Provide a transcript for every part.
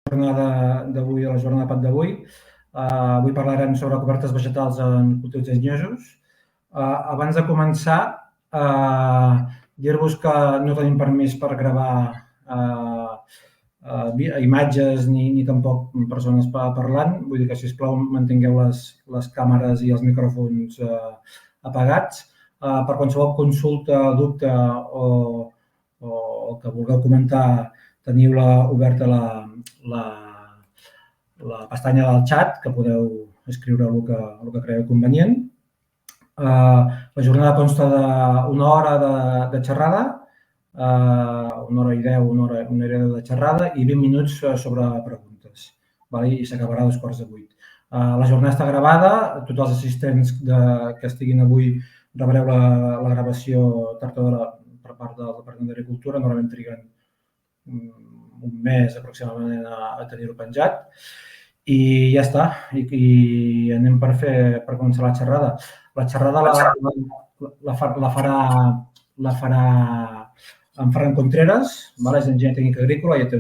jornada d'avui, a la jornada PAT d'avui. Avui parlarem sobre cobertes vegetals en cultius llenyosos. Abans de començar, dir-vos que no tenim permís per gravar imatges ni tampoc persones parlant. Vull dir que, sisplau, mantingueu les càmeres i els micròfons apagats. Per qualsevol consulta, dubte o el que vulgueu comentar, teniu oberta la pestanya del xat, que podeu escriure el que creieu convenient. La jornada consta d'una hora de xerrada, una hora i 10, una hora i 10 de xerrada i 20 minuts sobre preguntes. I s'acabarà a 7:45. La jornada està gravada, tots els assistents que estiguin avui rebreu la gravació tard o d'hora per part del Departament d'Agricultura. Normalment triguen un mes aproximadament a tenir-ho penjat. I ja està. I anem per començar la xerrada. La xerrada la farà en Ferran Contreras, és enginyer tècnic agrícola, ja té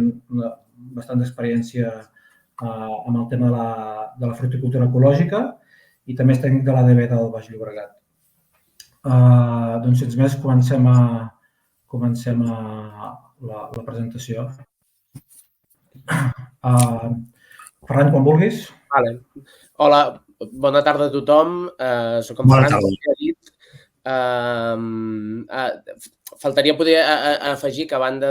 bastant d'experiència amb el tema de la fruticultura ecològica i també és tècnic de l'ADB del Baix Llobregat. Doncs, sense més, comencem la presentació. Ferran, quan vulguis. Hola, bona tarda a tothom. Soc en Ferran, com ja he dit. Faltaria poder afegir que, a banda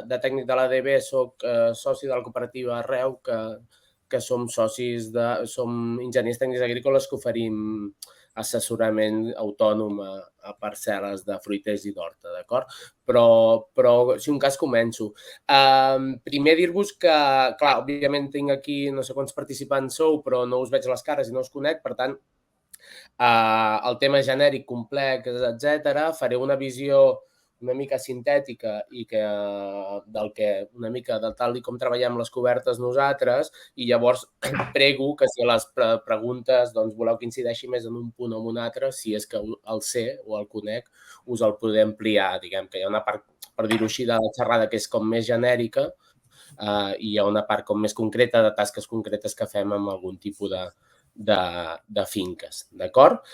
de tècnic de l'ADB, soc soci de la cooperativa Arreu, que som enginyers tècnics agrícoles que oferim assessorament autònom a parcel·les de fruiters i d'horta, d'acord? Però, si un cas, començo. Primer dir-vos que, clar, òbviament tinc aquí no sé quants participants sou, però no us veig les cares i no us conec, per tant, el tema genèric, complex, etc. Faré una visió una mica sintètica i una mica de tal com treballem les cobertes nosaltres, i llavors prego que si a les preguntes voleu que incideixi més en un punt o en un altre, si és que el sé o el conec, us el podré ampliar. Diguem que hi ha una part, per dir-ho així, de la xerrada que és com més genèrica i hi ha una part com més concreta de tasques concretes que fem amb algun tipus de finques, d'acord?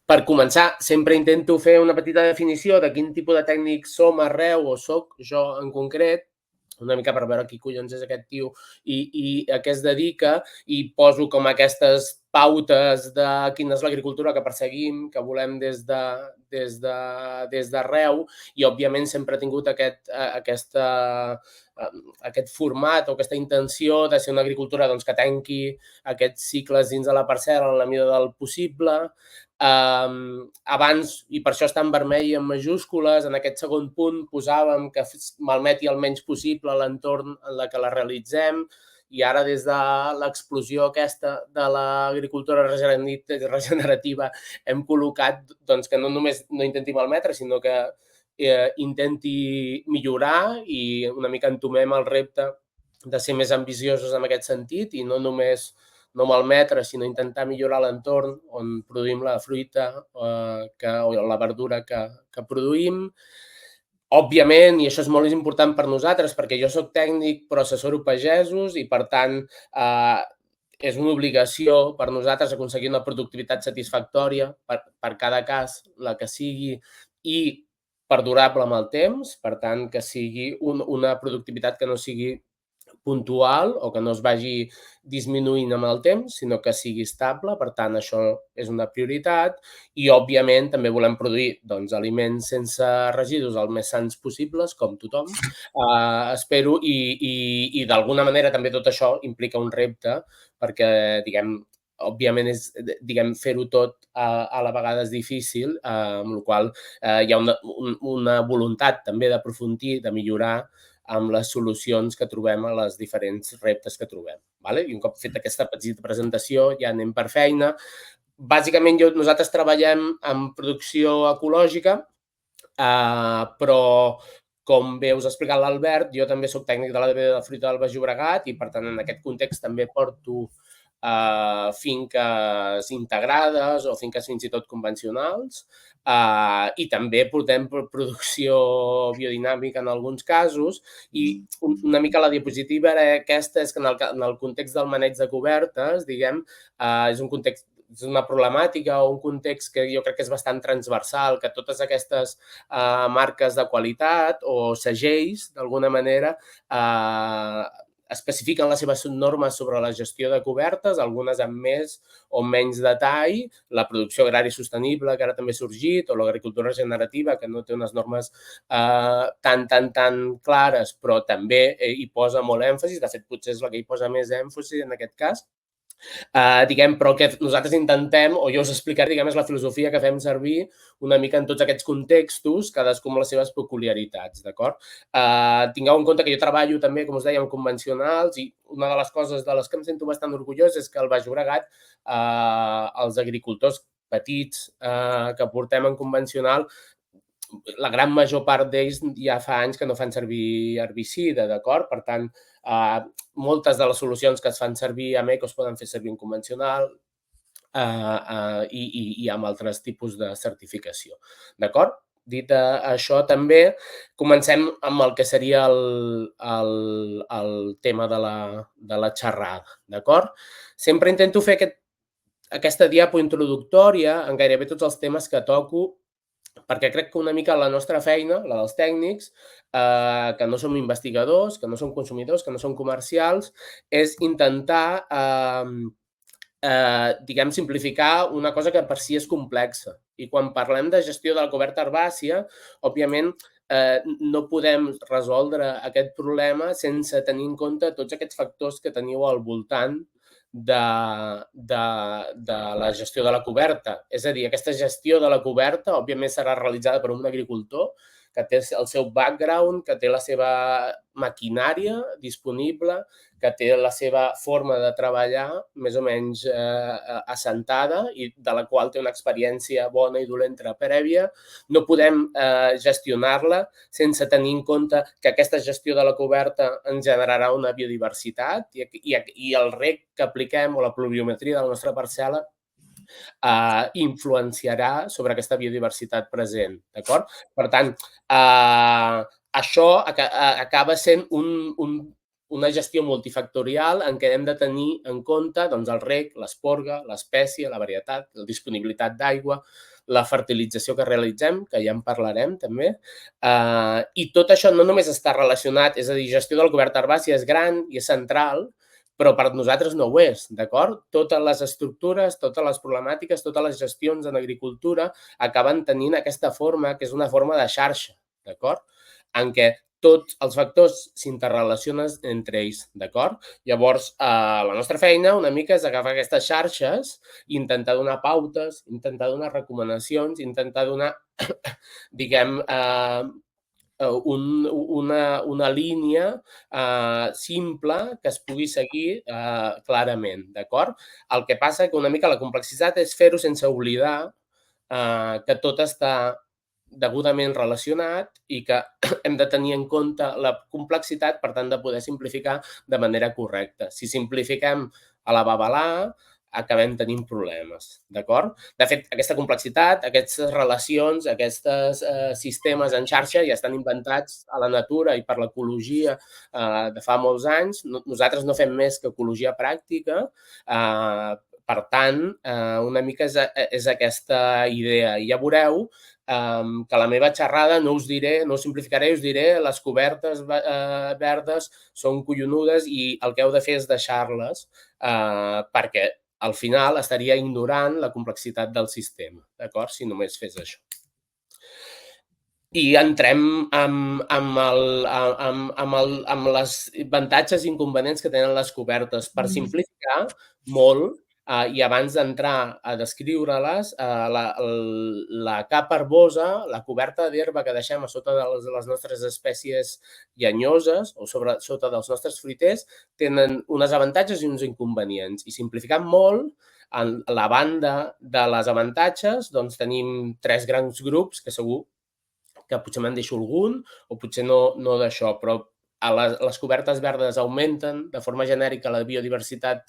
Per començar, sempre intento fer una petita definició de quin tipus de tècnic som a Arreu o soc jo en concret, una mica per veure qui collons és aquest tio i a què es dedica, i poso com aquestes pautes de quina és l'agricultura que perseguim, que volem des d'Arreu, i òbviament sempre he tingut aquest format o aquesta intenció de ser una agricultura que tanqui aquests cicles dins de la parcel·la en la mida del possible. Abans, i per això està en vermell i en majúscules, en aquest segon punt posàvem que malmeti el menys possible l'entorn en la que la realitzem, i ara des de l'explosió aquesta de l'agricultura regenerativa hem col·locat que no només no intenti malmetre, sinó que intenti millorar, i una mica entomem el repte de ser més ambiciosos en aquest sentit i no només no malmetre, sinó intentar millorar l'entorn on produïm la fruita o la verdura que produïm. Òbviament, i això és molt important per nosaltres, perquè jo soc tècnic però assessoro pagesos i, per tant, és una obligació per nosaltres aconseguir una productivitat satisfactòria per cada cas, la que sigui, i perdurable amb el temps, per tant, que sigui una productivitat que no sigui puntual o que no es vagi disminuint amb el temps, sinó que sigui estable. Per tant, això és una prioritat, i, òbviament, també volem produir aliments sense residus el més sans possibles, com tothom, espero, i d'alguna manera també tot això implica un repte, perquè, òbviament, fer-ho tot a la vegada és difícil, amb la qual cosa hi ha una voluntat també d'aprofundir, de millorar amb les solucions que trobem a les diferents reptes que trobem. I un cop fet aquesta petita presentació ja anem per feina. Bàsicament nosaltres treballem en producció ecològica, però, com bé us ha explicat l'Albert, jo també soc tècnic de l'ADB de la fruita del Baix Llobregat i, per tant, en aquest context també porto finques integrades o finques fins i tot convencionals, i també portem producció biodinàmica en alguns casos, i una mica la diapositiva era aquesta, és que en el context del maneig de cobertes, diguem, és un context, és una problemàtica o un context que jo crec que és bastant transversal, que totes aquestes marques de qualitat o segells, d'alguna manera, especifiquen les seves normes sobre la gestió de cobertes, algunes amb més o menys detall, la producció agrària sostenible, que ara també ha sorgit, o l'agricultura regenerativa, que no té unes normes tan clares, però també hi posa molt èmfasis, de fet, potser és la que hi posa més èmfasis en aquest cas. Però el que nosaltres intentem, o jo us explicaré, és la filosofia que fem servir una mica en tots aquests contextos, cadascú amb les seves peculiaritats, d'acord? Tingueu en compte que jo treballo també, com us deia, amb convencionals, i una de les coses de les que em sento bastant orgullós és que al Baix Llobregat els agricultors petits que portem en convencional, la gran major part d'ells ja fa anys que no fan servir herbicida, d'acord? Per tant, moltes de les solucions que es fan servir amb eco es poden fer servir en convencional i amb altres tipus de certificació, d'acord? Dit això, també comencem amb el que seria el tema de la xerrada, d'acord? Sempre intento fer aquesta diapo introductòria en gairebé tots els temes que toco, perquè crec que una mica la nostra feina, la dels tècnics, que no som investigadors, que no som consumidors, que no som comercials, és intentar, diguem, simplificar una cosa que per si és complexa. I quan parlem de gestió de la coberta herbàcia, òbviament, no podem resoldre aquest problema sense tenir en compte tots aquests factors que teniu al voltant de la gestió de la coberta. És a dir, aquesta gestió de la coberta, òbviament, serà realitzada per un agricultor que té el seu background, que té la seva maquinària disponible, que té la seva forma de treballar més o menys assentada i de la qual té una experiència bona i dolenta prèvia. No podem gestionar-la sense tenir en compte que aquesta gestió de la coberta ens generarà una biodiversitat i el reg que apliquem o la pluviometria de la nostra parcel·la influenciarà sobre aquesta biodiversitat present, d'acord? Per tant, això acaba sent una gestió multifactorial en què hem de tenir en compte doncs, el reg, l'esporga, l'espècie, la varietat, la disponibilitat d'aigua, la fertilització que realitzem, que ja en parlarem també, i tot això no només està relacionat, és a dir, gestió de la coberta herbàcia és gran i és central, però per nosaltres no ho és, d'acord? Totes les estructures, totes les problemàtiques, totes les gestions en agricultura acaben tenint aquesta forma, que és una forma de xarxa, d'acord? En què tots els factors s'interrelacionen entre ells, d'acord? Llavors, la nostra feina una mica és agafar aquestes xarxes i intentar donar pautes, intentar donar recomanacions, intentar donar, diguem, una línia simple que es pugui seguir clarament, d'acord? El que passa que una mica la complexitat és fer-ho sense oblidar que tot està degudament relacionat i que hem de tenir en compte la complexitat per tant de poder simplificar de manera correcta. Si simplifiquem a la babalà, acabem tenint problemes, d'acord? De fet, aquesta complexitat, aquestes relacions, aquests sistemes en xarxa ja estan inventats a la natura i per l'ecologia de fa molts anys. Nosaltres no fem més que ecologia pràctica, per tant, una mica és aquesta idea. I ja veureu que la meva xerrada no us diré, no us simplificaré, us diré les cobertes verdes són collonudes i el que heu de fer és deixar-les perquè al final estaria ignorant la complexitat del sistema, d'acord? Si només fes això. I entrem amb els avantatges i inconvenients que tenen les cobertes. Per simplificar molt, i abans d'entrar a descriure-les, la capa herbosa, la coberta d'herba que deixem a sota de les nostres espècies llenyoses o sota dels nostres fruiters, tenen uns avantatges i uns inconvenients. I simplificant molt, a la banda de les avantatges, doncs tenim 3 grans grups, que segur que potser me'n deixo algun o potser no d'això, però les cobertes verdes augmenten de forma genèrica la biodiversitat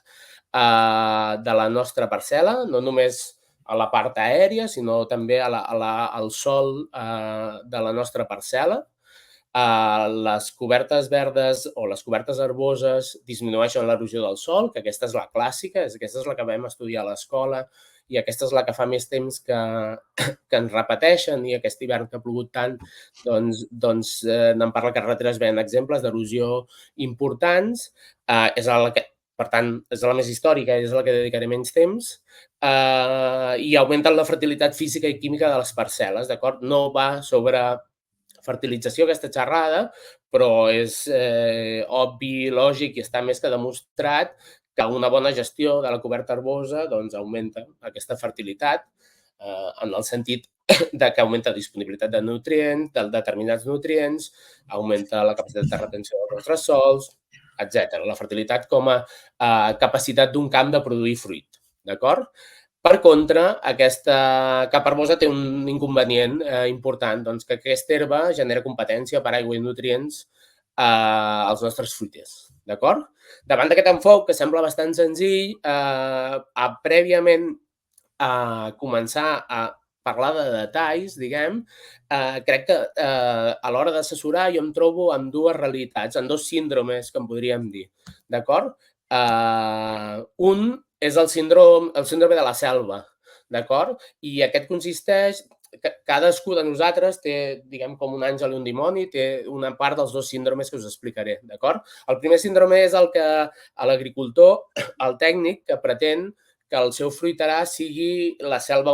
de la nostra parcel·la, no només a la part aèria, sinó també al sòl de la nostra parcel·la. Les cobertes verdes o les cobertes herboses disminueixen l'erosió del sòl, que aquesta és la clàssica, aquesta és la que vam estudiar a l'escola i aquesta és la que fa més temps que ens repeteixen, i aquest hivern que ha plogut tant, doncs n'en parla carreteres veient exemples d'erosió importants. És la que, per tant, és la més històrica i és la que dedicaré menys temps, i augmenten la fertilitat física i química de les parcel·les, d'acord? No va sobre fertilització aquesta xerrada, però és obvi, lògic i està més que demostrat que una bona gestió de la coberta herbosa augmenta aquesta fertilitat en el sentit de que augmenta la disponibilitat de nutrients, de determinats nutrients, augmenta la capacitat de retenció dels nostres sòls, etc. La fertilitat com a capacitat d'un camp de produir fruit, d'acord? Per contra, aquesta capa herbosa té un inconvenient important, doncs que aquesta herba genera competència per aigua i nutrients als nostres fruiters, d'acord? Davant d'aquest enfocament, que sembla bastant senzill, prèviament a començar a parlar de detalls, diguem, crec que a l'hora d'assessorar jo em trobo amb dues realitats, amb dos síndromes, que en podríem dir, d'acord? Un és el síndrome de la selva, d'acord? I aquest consisteix que cadascú de nosaltres té, diguem, com un àngel i un dimoni, té una part dels dos síndromes que us explicaré, d'acord? El primer síndrome és el que l'agricultor, el tècnic, que pretén que el seu fruiterà sigui una selva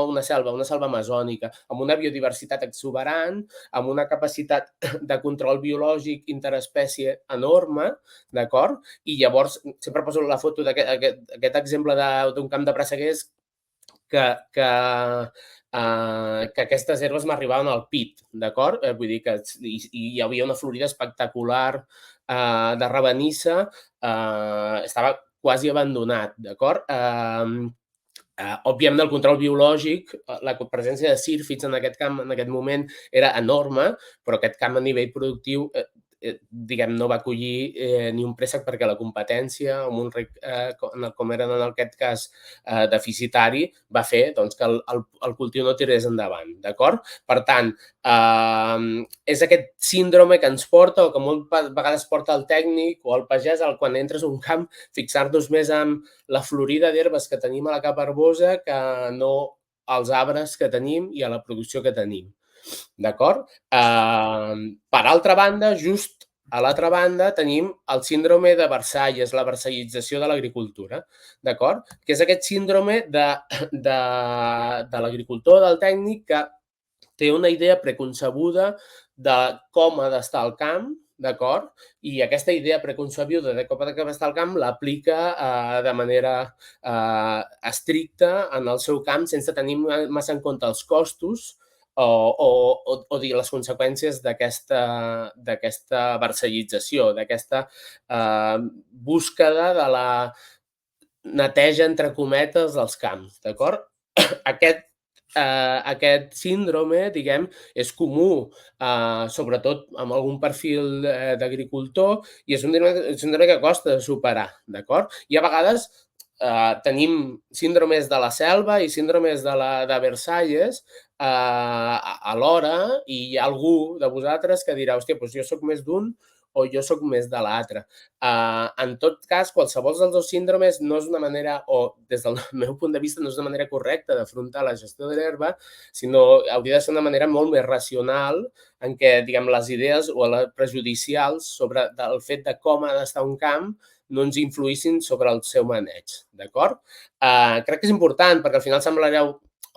amazònica, amb una biodiversitat exuberant, amb una capacitat de control biològic interespècie enorme, d'acord? I llavors, sempre poso la foto d'aquest exemple d'un camp de presseguers que aquestes herbes m'arribaven al pit, d'acord? Vull dir que hi havia una florida espectacular de ravenissa, estava quasi abandonat, d'acord? Òbviament, el control biològic, la presència de sírfids en aquest camp en aquest moment era enorme, però aquest camp a nivell productiu, diguem, no va acollir ni un préssec perquè la competència, amb un rec, com era en aquest cas deficitari, va fer que el cultiu no tirés endavant, d'acord? Per tant, és aquest síndrome que ens porta, o que moltes vegades porta el tècnic o el pagès, quan entres a un camp, fixar-nos més en la florida d'herbes que tenim a la capa herbosa que no als arbres que tenim i a la producció que tenim. D'acord? Per altra banda, just a l'altra banda, tenim el síndrome de Versalles, la versallització de l'agricultura, d'acord? Que és aquest síndrome de l'agricultor, del tècnic, que té una idea preconcebuda de com ha d'estar el camp, d'acord? I aquesta idea preconcebuda de com ha d'estar el camp l'aplica de manera estricta en el seu camp, sense tenir massa en compte els costos o dir les conseqüències d'aquesta versallització, d'aquesta búsqueda de la neteja, entre cometes, dels camps, d'acord? Aquest síndrome, diguem, és comú, sobretot amb algun perfil d'agricultor, i és un síndrome que costa de superar, d'acord? I a vegades tenim síndromes de la selva i síndromes de Versalles alhora, i hi ha algú de vosaltres que dirà, hòstia, doncs jo soc més d'un o jo soc més de l'altre. En tot cas, qualsevol dels dos síndromes no és una manera, o des del meu punt de vista, no és una manera correcta d'afrontar la gestió de l'herba, sinó hauria de ser una manera molt més racional en què, diguem, les idees o les prejudicials sobre el fet de com ha d'estar un camp no ens influïssin sobre el seu maneig, d'acord? Crec que és important, perquè al final semblarà,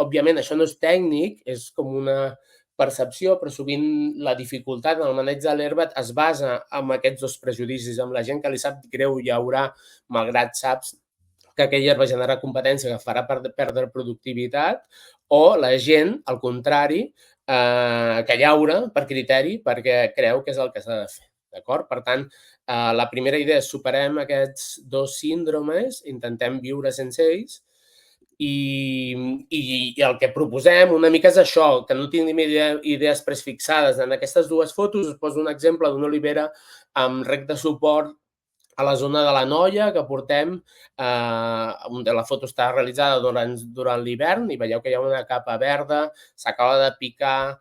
òbviament, això no és tècnic, és com una percepció, però sovint la dificultat en el maneig de l'herba es basa en aquests dos prejudicis, amb la gent que li sap greu llaurar, malgrat saps que aquella herba genera competència que farà perdre productivitat, o la gent, al contrari, que llaura per criteri perquè creu que és el que s'ha de fer, d'acord? Per tant, la primera idea és superem aquests dos síndromes, intentem viure sense ells, I el que proposem una mica és això, que no tinguem idees prefixades. En aquestes dues fotos us poso un exemple d'una olivera amb rec de suport a la zona de la Noia, que portem, la foto està realitzada durant l'hivern i veieu que hi ha una capa verda, s'acaba de picar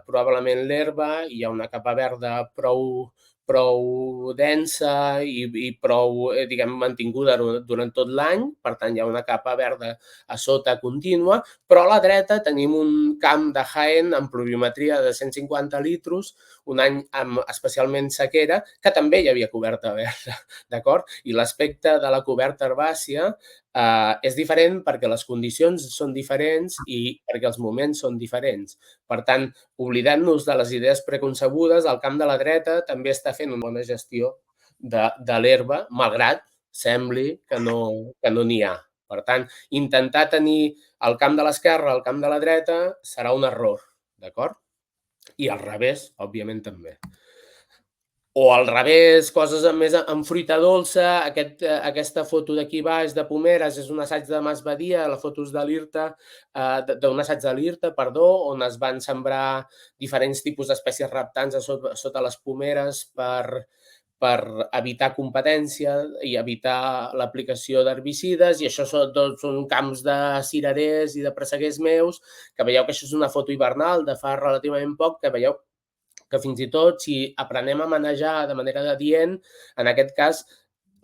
probablement l'herba, hi ha una capa verda prou densa i prou, diguem, mantinguda durant tot l'any, per tant hi ha una capa verda a sota contínua, però a la dreta tenim un camp de Jaén amb pluviometria de 150 litros, un any amb especialment sequera, que també hi havia coberta verda, d'acord? I l'aspecte de la coberta herbàcia és diferent perquè les condicions són diferents i perquè els moments són diferents. Per tant, oblidant-nos de les idees preconcebudes, el camp de la dreta també està fent una bona gestió de l'herba, malgrat sembli que no n'hi ha. Per tant, intentar tenir el camp de l'esquerra al camp de la dreta serà un error, d'acord? I al revés, òbviament, també. O al revés, coses més amb fruita dolça. Aquesta foto d'aquí baix de pomeres és un assaig de Mas Badia, la foto és de l'IRTA, d'un assaig de l'IRTA, perdó, on es van sembrar diferents tipus d'espècies reptants sota les pomeres per evitar competència i evitar l'aplicació d'herbicides, i això són camps de cirerers i de presseguers meus, que veieu que això és una foto hivernal de fa relativament poc, que veieu que fins i tot si aprenem a manejar de manera adient, en aquest cas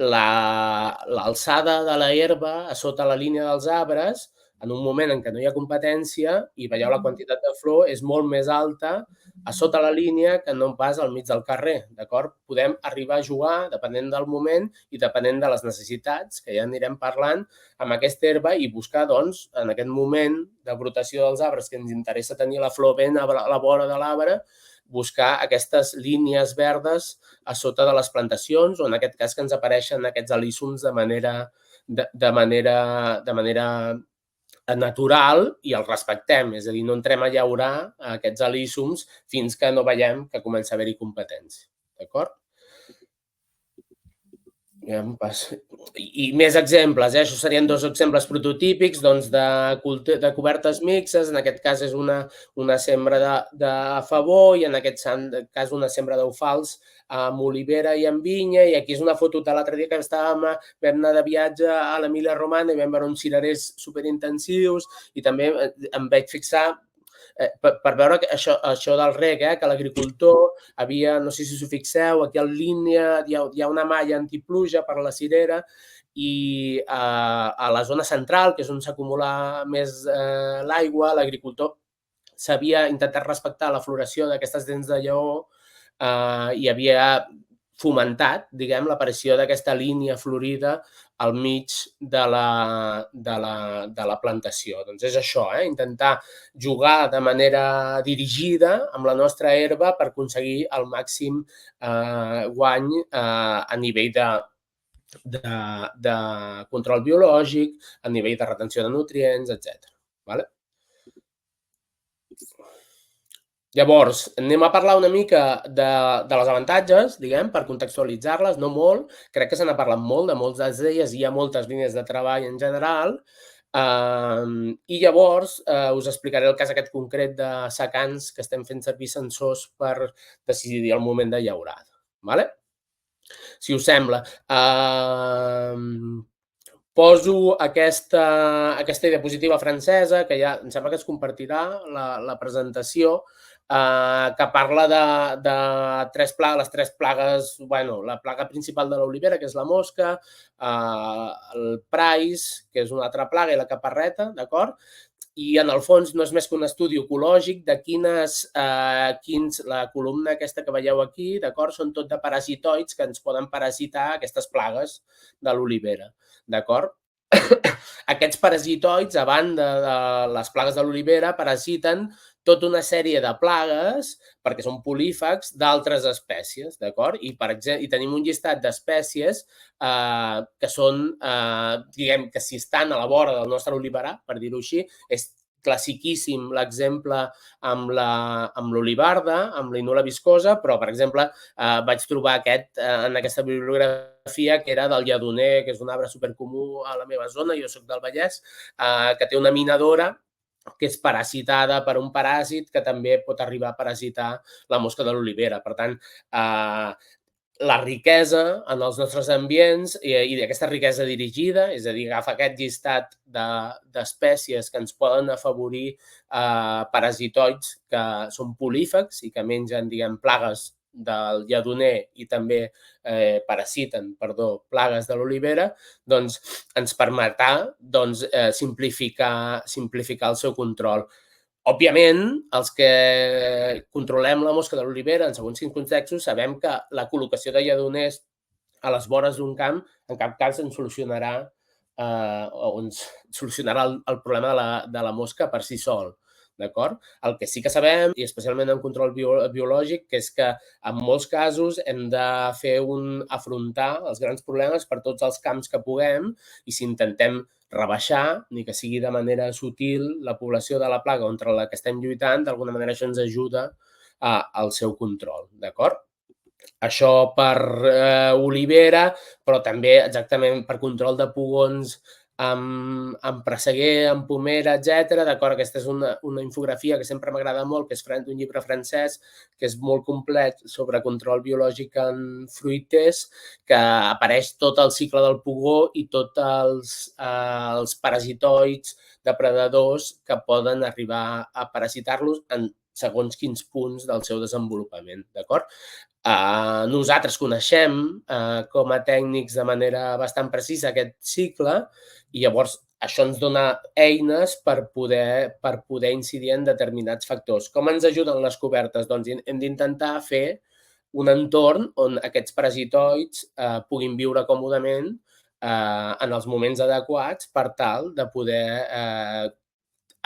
l'alçada de la herba a sota la línia dels arbres, en un moment en què no hi ha competència i veieu la quantitat de flor, és molt més alta a sota la línia que no pas al mig del carrer, d'acord? Podem arribar a jugar, depenent del moment i depenent de les necessitats, que ja anirem parlant, amb aquesta herba i buscar, doncs, en aquest moment de brotació dels arbres, que ens interessa tenir la flor ben a la vora de l'arbre, buscar aquestes línies verdes a sota de les plantacions, o en aquest cas que ens apareixen aquests alíssums de manera natural i els respectem, és a dir, no entrem a llaurar aquests alíssums fins que no veiem que comença a haver-hi competència, d'acord? I més exemples, això serien dos exemples prototípics de cobertes mixtes, en aquest cas és una sembra de favor i en aquest cas una sembra d'eufals amb olivera i amb vinya, i aquí és una foto de l'altre dia que vam anar de viatge a l'Emília Romana i vam veure uns cirerers superintensius i també em vaig fixar per veure això del reg, que l'agricultor havia, no sé si us ho fixeu, aquí en línia hi ha una malla antipluja per la cirera i a la zona central, que és on s'acumula més l'aigua, l'agricultor s'havia intentat respectar la floració d'aquestes dents de lleó i havia fomentat, diguem, l'aparició d'aquesta línia florida al mig de la plantació. Doncs és això, intentar jugar de manera dirigida amb la nostra herba per aconseguir el màxim guany a nivell de control biològic, a nivell de retenció de nutrients, etc. Vale? Llavors, anem a parlar una mica de les avantatges, diguem, per contextualitzar-les, no molt. Crec que se n'ha parlat molt, de moltes d'elles, hi ha moltes línies de treball en general. I llavors us explicaré el cas aquest concret de secans que estem fent servir sensors per decidir el moment de llaurada. Vale? Si us sembla, poso aquesta diapositiva francesa, que ja em sembla que es compartirà la presentació, que parla de les tres plagues, bueno, la plaga principal de l'olivera, que és la mosca, el price, que és una altra plaga, i la caparreta, d'acord? I en el fons no és més que un estudi ecològic de la columna aquesta que veieu aquí, d'acord? Són tot de parasitoids que ens poden parasitar aquestes plagues de l'olivera, d'acord? Aquests parasitoids, a banda de les plagues de l'olivera, parasiten tota una sèrie de plagues, perquè són polífags, d'altres espècies, d'acord? I tenim un llistat d'espècies que són, diguem, que si estan a la vora del nostre oliverar, per dir-ho així, classiquíssim l'exemple amb l'olivarda, amb l'inula viscosa, però, per exemple, vaig trobar en aquesta bibliografia que era del lledoner, que és un arbre supercomú a la meva zona, jo soc del Vallès, que té una minadora que és parasitada per un paràsit que també pot arribar a parasitar la mosca de l'olivera. Per tant, la riquesa en els nostres ambients i aquesta riquesa dirigida, és a dir, agafa aquest llistat d'espècies que ens poden afavorir parasitoids que són polífags i que mengen, diguem, plagues del lledoner i també parasiten, plagues de l'olivera, doncs ens permetrà simplificar el seu control. Òbviament, els que controlem la mosca de l'olivera en segons quins contextos sabem que la col·locació de lledoners a les vores d'un camp en cap cas ens solucionarà el problema de la mosca per si sol. D'acord? El que sí que sabem, i especialment en control biològic, que és que en molts casos hem de afrontar els grans problemes per tots els camps que puguem i si intentem rebaixar, ni que sigui de manera sutil, la població de la plaga contra la que estem lluitant, d'alguna manera això ens ajuda al seu control, d'acord? Això per olivera, però també exactament per control de pugons amb presseguer, amb pomera, etc. D'acord, aquesta és una infografia que sempre m'agrada molt, que és d'un llibre francès, que és molt complet sobre control biològic en fruiters, que apareix tot el cicle del pugó i tots els parasitoids, depredadors que poden arribar a parasitar-los en segons quins punts del seu desenvolupament, d'acord? Nosaltres coneixem com a tècnics de manera bastant precisa aquest cicle i llavors això ens dona eines per poder incidir en determinats factors. Com ens ajuden les cobertes? Doncs hem d'intentar fer un entorn on aquests parasitoids puguin viure còmodament en els moments adequats per tal de poder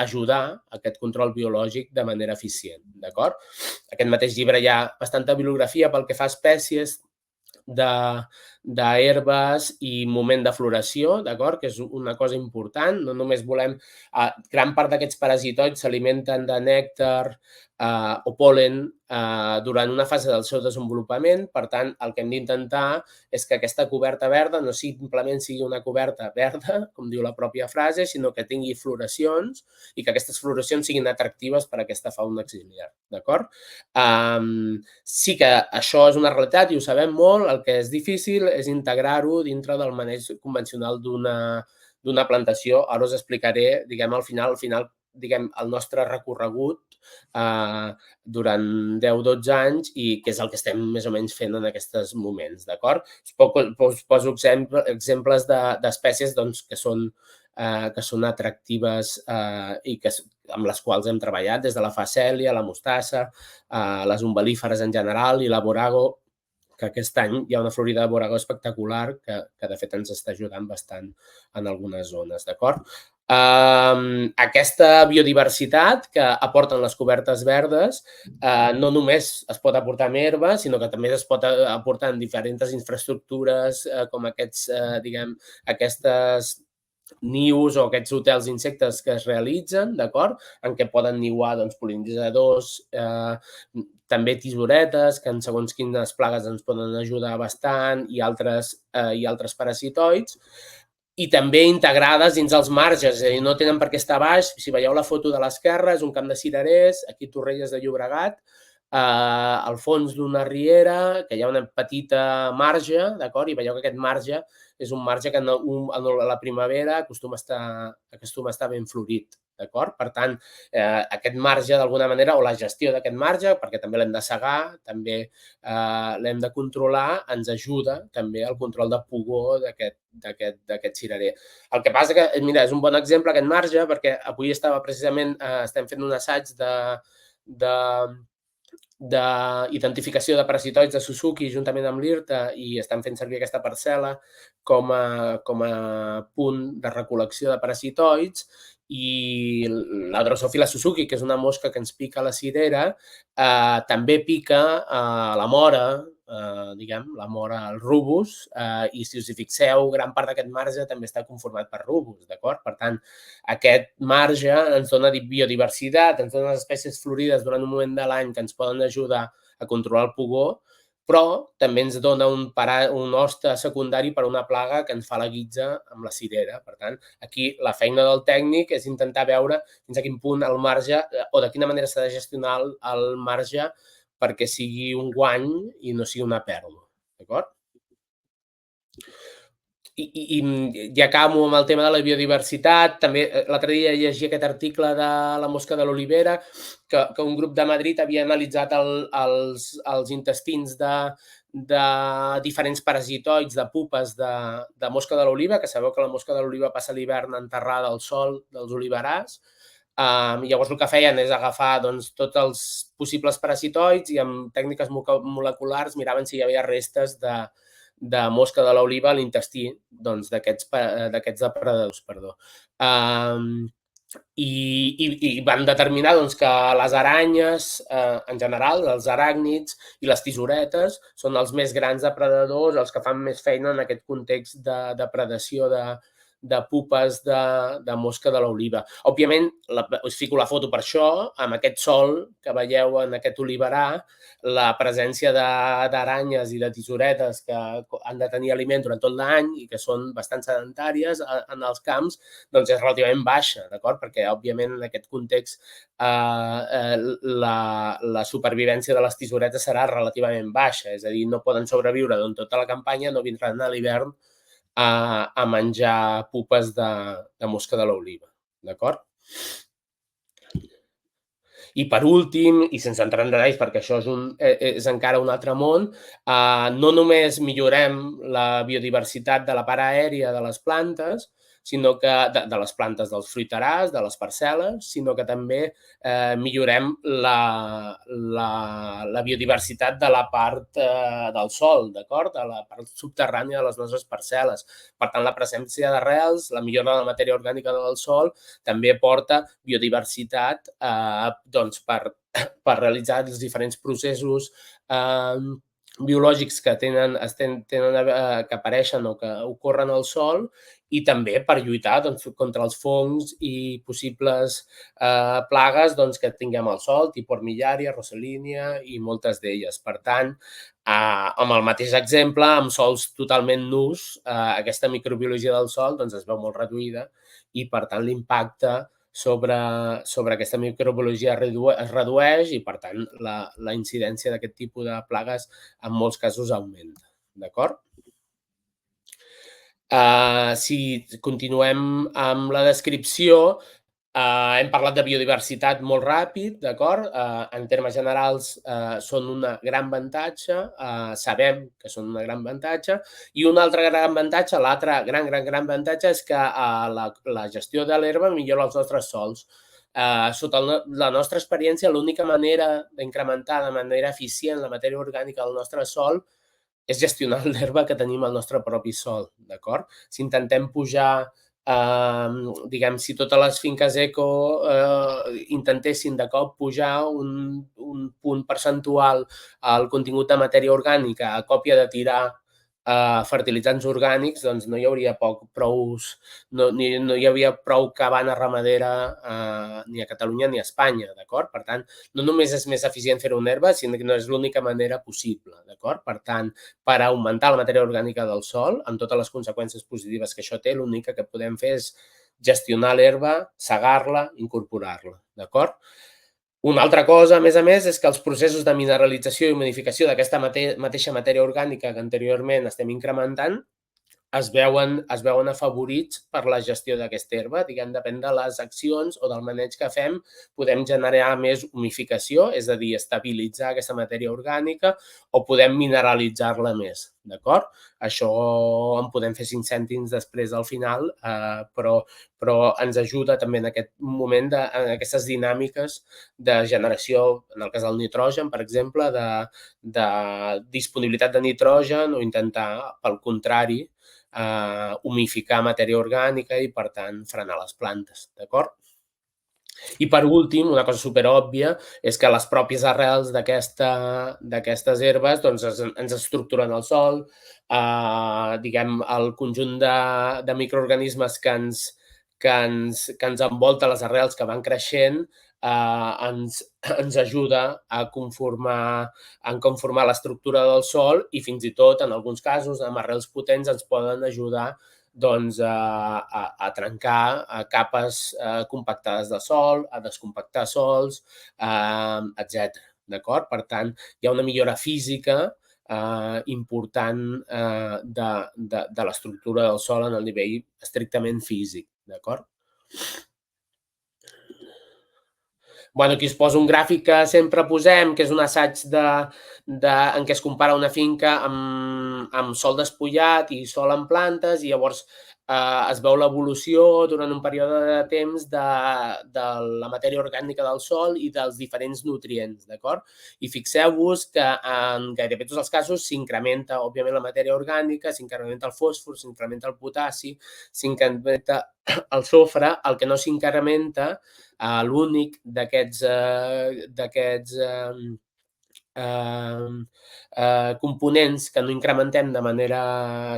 ajudar a aquest control biològic de manera eficient, d'acord? Aquest mateix llibre hi ha bastanta bibliografia pel que fa a espècies d'herbes i moment de floració, d'acord? Que és una cosa important. No només volem... Gran part d'aquests parasitoids s'alimenten de nèctar o pol·len durant una fase del seu desenvolupament. Per tant, el que hem d'intentar és que aquesta coberta verda no simplement sigui una coberta verda, com diu la pròpia frase, sinó que tingui floracions i que aquestes floracions siguin atractives per a aquesta fauna auxiliar, d'acord? Sí que això és una realitat i ho sabem molt. El que és difícil és integrar-ho dintre del maneig convencional d'una plantació. Ara us explicaré, diguem, al final, el nostre recorregut durant 10-12 anys i què és el que estem més o menys fent en aquests moments, d'acord? Us poso exemples d'espècies que són atractives i amb les quals hem treballat, des de la facèlia, la mostassa, les umbel·líferes en general i la borago, que aquest any hi ha una florida de borago espectacular que de fet ens està ajudant bastant en algunes zones, d'acord? Aquesta biodiversitat que aporten les cobertes verdes no només es pot aportar amb herba, sinó que també es pot aportar en diferents infraestructures com aquestes nius o aquests hotels d'insectes que es realitzen, d'acord? En què poden niuar pol·linitzadors, també tisoretes, que en segons quines plagues ens poden ajudar bastant, i altres parasitoids, i també integrades dins els marges, és a dir, no tenen per què estar baix. Si veieu la foto de l'esquerra, és un camp de cirerers, aquí Torrelles de Llobregat, al fons d'una riera, que hi ha una petita marge, d'acord? I veieu que aquest marge és un marge que a la primavera acostuma a estar ben florit, d'acord? Per tant, aquest marge, d'alguna manera, o la gestió d'aquest marge, perquè també l'hem de segar, també l'hem de controlar, ens ajuda també al control de pugó d'aquest cirerer. El que passa que, mira, és un bon exemple aquest marge, perquè avui estem fent un assaig d'identificació de parasitoids de Suzuki juntament amb l'IRTA i estan fent servir aquesta parcel·la com a punt de recol·lecció de parasitoids i la Drosophila Suzuki, que és una mosca que ens pica a la cirera, també pica a la mora, diguem, la mora al rubus, i si us hi fixeu, gran part d'aquest marge també està conformat per rubus, d'acord? Per tant, aquest marge ens dona biodiversitat, ens dona les espècies florides durant un moment de l'any que ens poden ajudar a controlar el pugó, però també ens dona un hoste secundari per una plaga que ens fa la guitza amb la cirera. Per tant, aquí la feina del tècnic és intentar veure fins a quin punt el marge o de quina manera s'ha de gestionar el marge perquè sigui un guany i no sigui una pèrdua. D'acord? I acabo amb el tema de la biodiversitat. També l'altre dia llegia aquest article de la mosca de l'olivera, que un grup de Madrid havia analitzat els intestins de diferents parasitoids, de pupes de mosca de l'oliva, que sabeu que la mosca de l'oliva passa l'hivern enterrada al sol dels oliverars. Llavors el que feien és agafar tots els possibles parasitoids i amb tècniques moleculars miraven si hi havia restes de mosca de l'oliva a l'intestí d'aquests depredadors. I van determinar que les aranyes, en general, els aràcnids i les tisoretes són els més grans depredadors, els que fan més feina en aquest context de depredació de pupes de mosca de l'oliva. Òbviament, us fico la foto per això, amb aquest sol que veieu en aquest oliverà, la presència d'aranyes i de tisoretes que han de tenir aliment durant tot l'any i que són bastant sedentàries en els camps, doncs és relativament baixa, d'acord? Perquè, òbviament, en aquest context, la supervivència de les tisoretes serà relativament baixa, és a dir, no poden sobreviure durant tota la campanya, no vindran a l'hivern a menjar pupes de mosca de l'oliva, d'acord? I per últim, i sense entrar en detalls, perquè això és encara un altre món, no només millorem la biodiversitat de la part aèria de les plantes, sinó que de les plantes dels fruiterars, de les parcel·les, sinó que també millorem la biodiversitat de la part del sòl, d'acord? De la part subterrània de les nostres parcel·les. Per tant, la presència d'arrels, la millora de la matèria orgànica del sòl, també aporta biodiversitat per realitzar els diferents processos biològics que que apareixen o que ocorren al sòl i també per lluitar contra els fongs i possibles plagues que tinguem al sòl, tipus armillària, rossellínia i moltes d'elles. Per tant, amb el mateix exemple, amb sòls totalment nus, aquesta microbiologia del sòl es veu molt reduïda i, per tant, l'impacte sobre aquesta microbiologia es redueix i, per tant, la incidència d'aquest tipus de plagues en molts casos augmenta. D'acord? Si continuem amb la descripció, hem parlat de biodiversitat molt ràpid, d'acord? En termes generals són un gran avantatge, sabem que són un gran avantatge, i un altre gran avantatge, l'altre gran avantatge és que la gestió de l'herba millora els nostres sòls. Sota la nostra experiència, l'única manera d'incrementar de manera eficient la matèria orgànica del nostre sòl és gestionar l'herba que tenim al nostre propi sòl, d'acord? Si intentem pujar, diguem, si totes les finques eco intentessin de cop pujar un punt percentual al contingut de matèria orgànica a còpia de tirar fertilitzants orgànics, doncs no hi hauria prou cabana ramadera ni a Catalunya ni a Espanya, d'acord? Per tant, no només és més eficient fer-ho en herba, sinó que no és l'única manera possible, d'acord? Per tant, per augmentar la matèria orgànica del sòl, amb totes les conseqüències positives que això té, l'únic que podem fer és gestionar l'herba, segar-la, incorporar-la, d'acord? Una altra cosa, a més, és que els processos de mineralització i modificació d'aquesta mateixa matèria orgànica que anteriorment estem incrementant es veuen afavorits per la gestió d'aquesta herba. Diguem, depèn de les accions o del maneig que fem, podem generar més humificació, és a dir, estabilitzar aquesta matèria orgànica, o podem mineralitzar-la més, d'acord? Això en podem fer 5 cèntims després al final, però ens ajuda també en aquest moment, en aquestes dinàmiques de generació, en el cas del nitrogen, per exemple, de disponibilitat de nitrogen o intentar, pel contrari, humificar matèria orgànica i, per tant, frenar les plantes, d'acord? I per últim, una cosa superòbvia és que les pròpies arrels d'aquestes herbes doncs, ens estructuren el sòl, diguem, el conjunt de microorganismes que ens envolta, les arrels que van creixent, ens ajuda a conformar l'estructura del sòl i fins i tot, en alguns casos, amb arrels potents, ens poden ajudar doncs, a trencar capes compactades de sòl, a descompactar sòls, etc. D'acord? Per tant, hi ha una millora física important de l'estructura del sòl en el nivell estrictament físic. D'acord? Bueno, aquí us poso un gràfic que sempre posem, que és un assaig en què es compara una finca amb sòl despullat i sòl en plantes, i llavors es veu l'evolució durant un període de temps de la matèria orgànica del sòl i dels diferents nutrients, d'acord? I fixeu-vos que en gairebé tots els casos s'incrementa, òbviament, la matèria orgànica, s'incrementa el fòsfor, s'incrementa el potassi, s'incrementa el sofre. El que no s'incrementa, l'únic d'aquests components que no incrementem de manera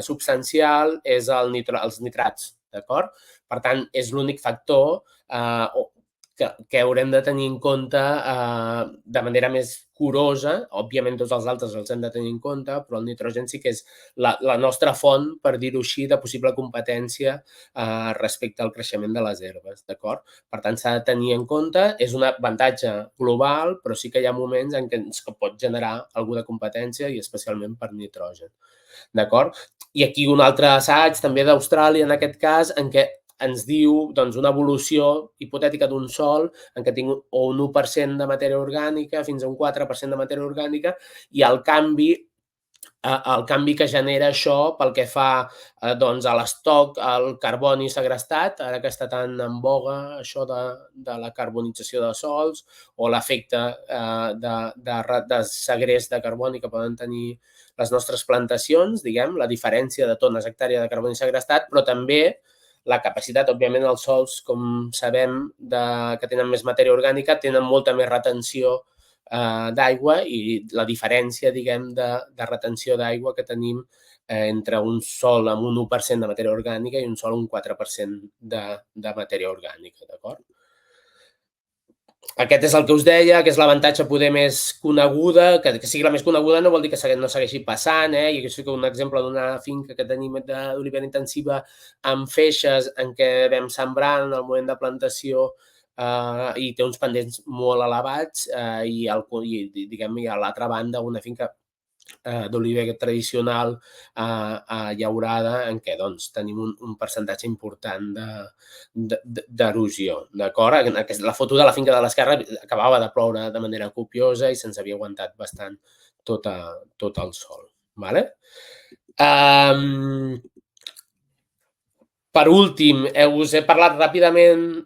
substancial és els nitrats, d'acord? Per tant, és l'únic factor que haurem de tenir en compte de manera més curosa. Òbviament, tots els altres els hem de tenir en compte, però el nitrogen sí que és la nostra font, per dir-ho així, de possible competència respecte al creixement de les herbes, d'acord? Per tant, s'ha de tenir en compte. És un avantatge global, però sí que hi ha moments en què ens pot generar alguna competència, i especialment per nitrogen, d'acord? I aquí un altre assaig, també d'Austràlia, en aquest cas, en què ens diu doncs, una evolució hipotètica d'un sòl en què tinc un 1% de matèria orgànica fins a un 4% de matèria orgànica, i el canvi que genera això pel que fa doncs, a l'estoc, al carboni segrestat, ara que està tan en boga això de la carbonització de sòls, o l'efecte de segrest de carboni que poden tenir les nostres plantacions, diguem, la diferència de tones hectàrea de carboni segrestat, però també la capacitat, òbviament, els sòls, com sabem, que tenen més matèria orgànica, tenen molta més retenció d'aigua, i la diferència, diguem, de retenció d'aigua que tenim entre un sòl amb un 1% de matèria orgànica i un sòl amb un 4% de matèria orgànica, d'acord? Aquest és el que us deia, que és l'avantatge poder més coneguda. Que sigui la més coneguda no vol dir que no segueixi passant, i això és un exemple d'una finca que tenim d'olivera intensiva amb feixes en què vam sembrar en el moment de plantació i té uns pendents molt elevats, i diguem, a l'altra banda una finca d'oliver tradicional llaurada en què doncs, tenim un percentatge important d'erosió, d'acord? La foto de la finca de l'esquerra acabava de ploure de manera copiosa i se'ns havia aguantat bastant tot el sol. Vale? Per últim, us he parlat ràpidament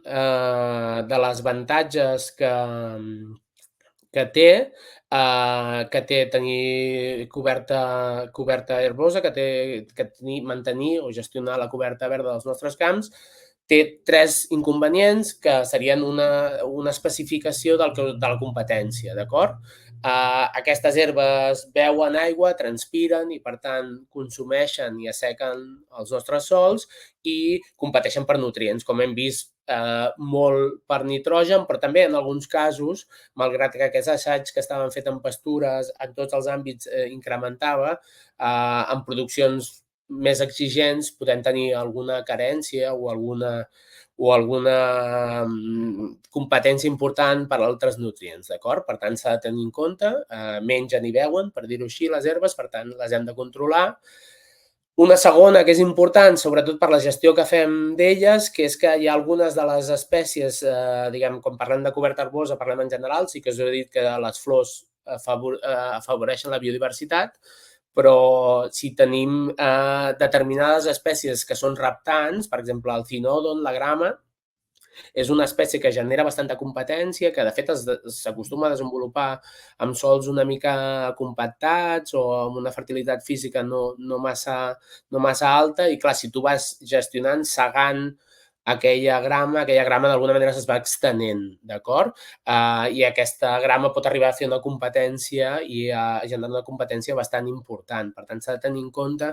de les avantatges que té tenir coberta herbosa, que té mantenir o gestionar la coberta verda dels nostres camps. Té 3 inconvenients que serien una especificació de la competència, d'acord? Aquestes herbes beuen aigua, transpiren i, per tant, consumeixen i assequen els nostres sòls i competeixen per nutrients, com hem vist, molt per nitrogen, però també en alguns casos, malgrat que aquests assaigs que estaven fets en pastures en tots els àmbits incrementava, en produccions més exigents podem tenir alguna carència o alguna competència important per altres nutrients, d'acord? Per tant, s'ha de tenir en compte, mengen i beuen, per dir-ho així, les herbes, per tant, les hem de controlar. Una segona que és important, sobretot per la gestió que fem d'elles, que és que hi ha algunes de les espècies, diguem, quan parlem de coberta herbosa, parlem en general, sí que us he dit que les flors afavoreixen la biodiversitat, però si tenim determinades espècies que són reptants, per exemple, el cinòdon, la grama, és una espècie que genera bastanta competència, que de fet s'acostuma a desenvolupar amb sòls una mica compactats o amb una fertilitat física no massa alta, i clar, si tu vas gestionant, segant aquella grama d'alguna manera es va extenent, d'acord? I aquesta grama pot arribar a fer una competència i a generar una competència bastant important. Per tant, s'ha de tenir en compte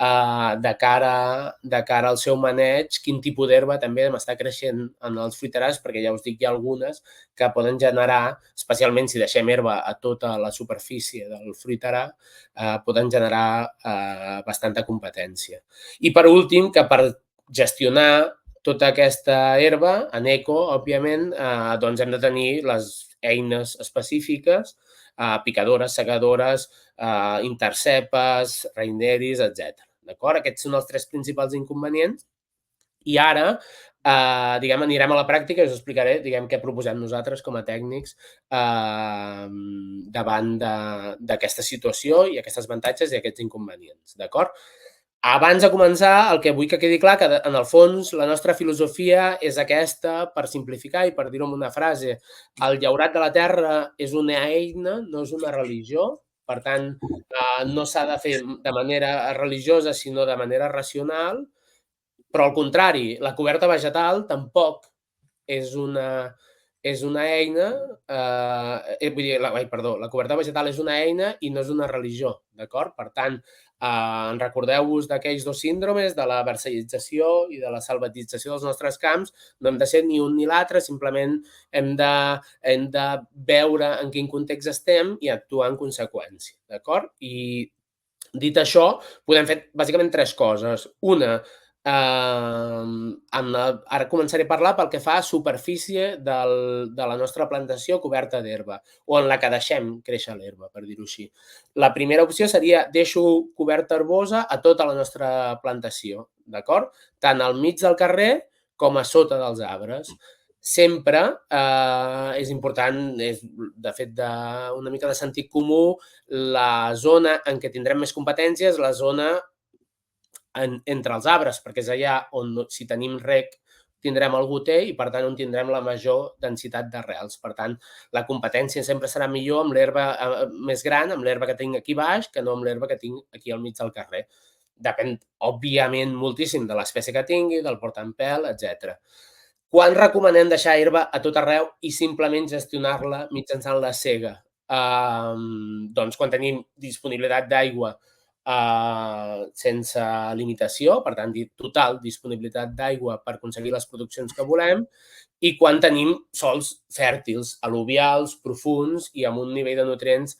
de cara al seu maneig, quin tipus d'herba també m'està creixent en els fruiterars, perquè ja us dic, hi ha algunes que poden generar, especialment si deixem herba a tota la superfície del fruiterà, poden generar bastanta competència. I per últim, que per gestionar tota aquesta herba, en eco, òbviament, doncs hem de tenir les eines específiques, picadores, segadores, intercepes, reineris, etc. D'acord? Aquests són els 3 principals inconvenients. I ara, diguem, anirem a la pràctica i us explicaré, diguem, què proposem nosaltres com a tècnics davant d'aquesta situació i aquests avantatges i aquests inconvenients. D'acord? Abans de començar, el que vull que quedi clar que, en el fons, la nostra filosofia és aquesta, per simplificar i per dir-ho en una frase. El llaurat de la terra és una eina, no és una religió. Per tant, no s'ha de fer de manera religiosa, sinó de manera racional. Però, al contrari, la coberta vegetal tampoc és una eina, vull dir, la coberta vegetal és una eina i no és una religió, d'acord? Per tant, recordeu-vos d'aquells 2 síndromes, de la versalletzació i de la salvatització dels nostres camps. No hem de ser ni un ni l'altre, simplement hem de veure en quin context estem i actuar en conseqüència, d'acord? I dit això, podem fer bàsicament 3 coses. Una, ara començaré a parlar pel que fa a superfície de la nostra plantació coberta d'herba, o en la que deixem créixer l'herba, per dir-ho així. La primera opció seria deixo coberta herbosa a tota la nostra plantació, d'acord? Tant al mig del carrer com a sota dels arbres. Sempre és important, de fet, una mica de sentit comú, la zona en què tindrem més competències, la zona entre els arbres, perquè és allà on, si tenim rec, tindrem el goter i, per tant, on tindrem la major densitat d'arrels. Per tant, la competència sempre serà millor amb l'herba més gran, amb l'herba que tinc aquí baix, que no amb l'herba que tinc aquí al mig del carrer. Depèn, òbviament, moltíssim de l'espècie que tingui, del portaempelt, etc. Quan recomanem deixar herba a tot arreu i simplement gestionar-la mitjançant la sega? Doncs quan tenim disponibilitat d'aigua sense limitació, per tant, total disponibilitat d'aigua per aconseguir les produccions que volem, i quan tenim sòls fèrtils, al·luvials, profunds i amb un nivell de nutrients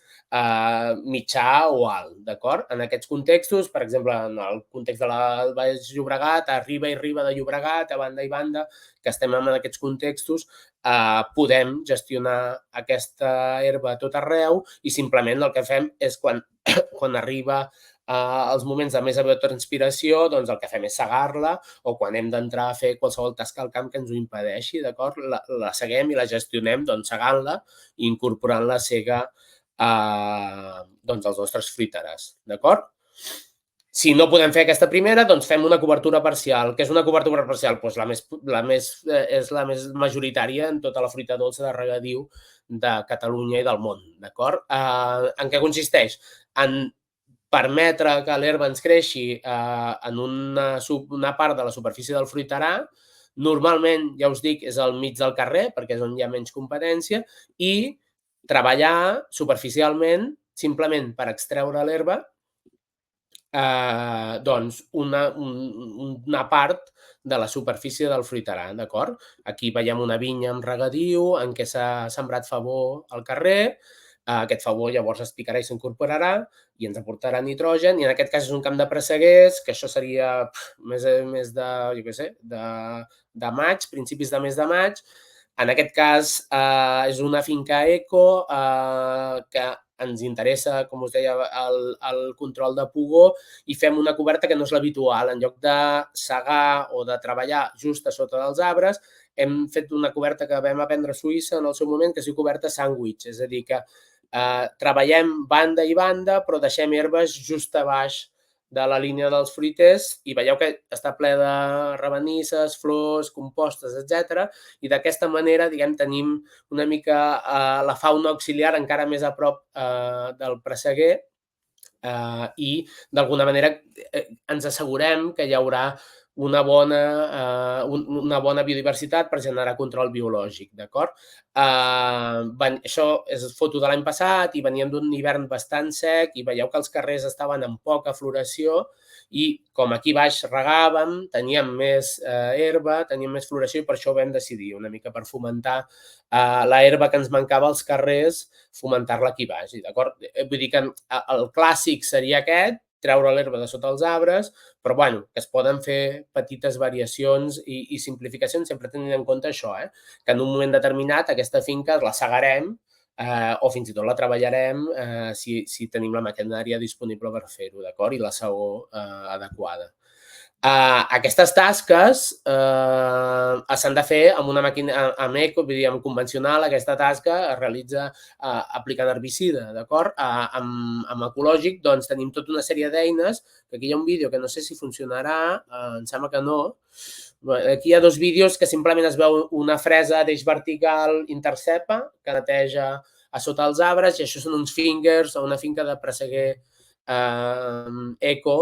mitjà o alt, d'acord? En aquests contextos, per exemple, en el context de la Baix Llobregat, a riba i riba de Llobregat, a banda i banda, que estem en aquests contextos, podem gestionar aquesta herba a tot arreu i simplement el que fem és quan arriba els moments de més evapotranspiració, doncs el que fem és segar-la, o quan hem d'entrar a fer qualsevol tasca al camp que ens ho impedeixi, d'acord? La seguem i la gestionem segant-la i incorporant la sega als nostres fruiterars, d'acord? Si no podem fer aquesta primera, doncs fem una cobertura parcial. Què és una cobertura parcial? Doncs és la més majoritària en tota la fruita dolça de regadiu de Catalunya i del món, d'acord? En què consisteix? En permetre que l'herba ens creixi en una part de la superfície del fruiterà. Normalment, ja us dic, és al mig del carrer, perquè és on hi ha menys competència, i treballar superficialment, simplement per extreure l'herba, doncs una part de la superfície del fruiterà, d'acord? Aquí veiem una vinya amb regadiu en què s'ha sembrat favor al carrer. Aquest favor llavors es picarà i s'incorporarà i ens aportarà nitrogen, i en aquest cas és un camp de presseguers, que això seria més de, jo què sé, de maig, principis de mes de maig. En aquest cas és una finca eco que ens interessa, com us deia, el control de pugó, i fem una coberta que no és l'habitual. En lloc de segar o de treballar just a sota dels arbres, hem fet una coberta que vam aprendre a Suïssa en el seu moment, que es diu coberta sàndwich, és a dir, que treballem banda i banda, però deixem herbes just a baix de la línia dels fruiters, i veieu que està ple de rabanisses, flors, compostes, etc. I d'aquesta manera, diguem, tenim una mica la fauna auxiliar encara més a prop del presseguer, i d'alguna manera ens assegurem que hi haurà una bona biodiversitat per generar control biològic, d'acord? Això és foto de l'any passat i veníem d'un hivern bastant sec i veieu que els carrers estaven en poca floració i com aquí baix regàvem, teníem més herba, teníem més floració i per això ho vam decidir, una mica per fomentar la herba que ens mancava als carrers, fomentar-la aquí baix, d'acord? Vull dir que el clàssic seria aquest, treure l'herba de sota els arbres, però bueno, que es poden fer petites variacions i simplificacions sempre tenint en compte això, que en un moment determinat aquesta finca la segarem o fins i tot la treballarem si tenim la maquinària disponible per fer-ho, d'acord? I la segó adequada. Aquestes tasques s'han de fer amb una màquina, amb eco, vull dir, amb convencional, aquesta tasca es realitza aplicant herbicida, d'acord? Amb ecològic, doncs, tenim tota una sèrie d'eines, que aquí hi ha un vídeo que no sé si funcionarà, em sembla que no. Aquí hi ha dos vídeos que simplement es veu una fresa d'eix vertical intercepa, que neteja a sota els arbres, i això són uns fingers o una finca de presseguer eco,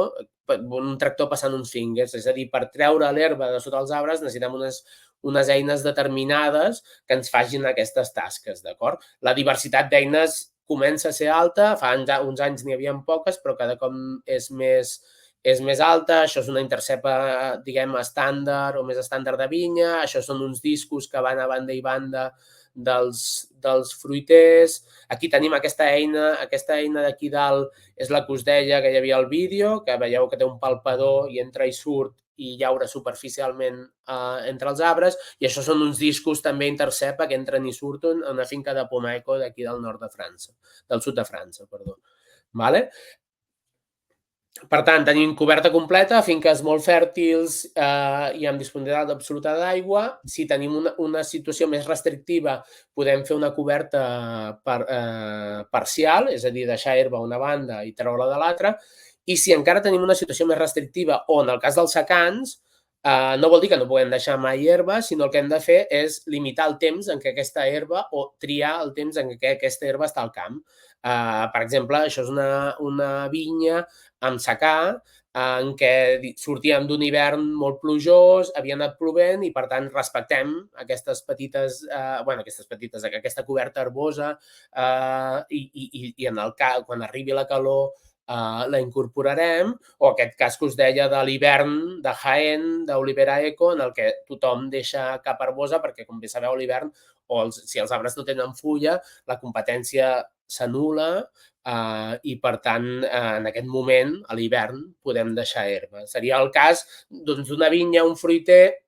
un tractor passant uns fingers, és a dir, per treure l'herba de sota els arbres necessitem unes eines determinades que ens facin aquestes tasques, d'acord? La diversitat d'eines comença a ser alta, fa uns anys n'hi havia poques, però cada cop és més alta, això és una intercepa, diguem, estàndard o més estàndard de vinya, això són uns discos que van a banda i banda dels fruiters. Aquí tenim aquesta eina d'aquí dalt és la que us deia que hi havia al vídeo, que veieu que té un palpador i entra i surt i llaura superficialment entre els arbres, i això són uns discos també intercepa que entren i surten en una finca de Pomeco d'aquí del nord de França, del sud de França, perdó. Vale? Per tant, tenim coberta completa, finques molt fèrtils i amb disponibilitat absoluta d'aigua. Si tenim una situació més restrictiva, podem fer una coberta parcial, és a dir, deixar herba a una banda i treure-la de l'altra. I si encara tenim una situació més restrictiva o, en el cas dels secans, no vol dir que no puguem deixar mai herba, sinó el que hem de fer és limitar el temps en què aquesta herba o triar el temps en què aquesta herba està al camp. Per exemple, això és una vinya amb secà, en què sortíem d'un hivern molt plujós, havia anat plovent i, per tant, respectem aquesta coberta herbosa i quan arribi la calor la incorporarem, o aquest cas que us deia de l'hivern de Jaén, d'Olivera Eco, en el que tothom deixa capa herbosa perquè, com bé sabeu, a l'hivern, o si els arbres no tenen fulla, la competència s'anul·la i, per tant, en aquest moment, a l'hivern, podem deixar herba. Seria el cas d'una vinya, un fruiter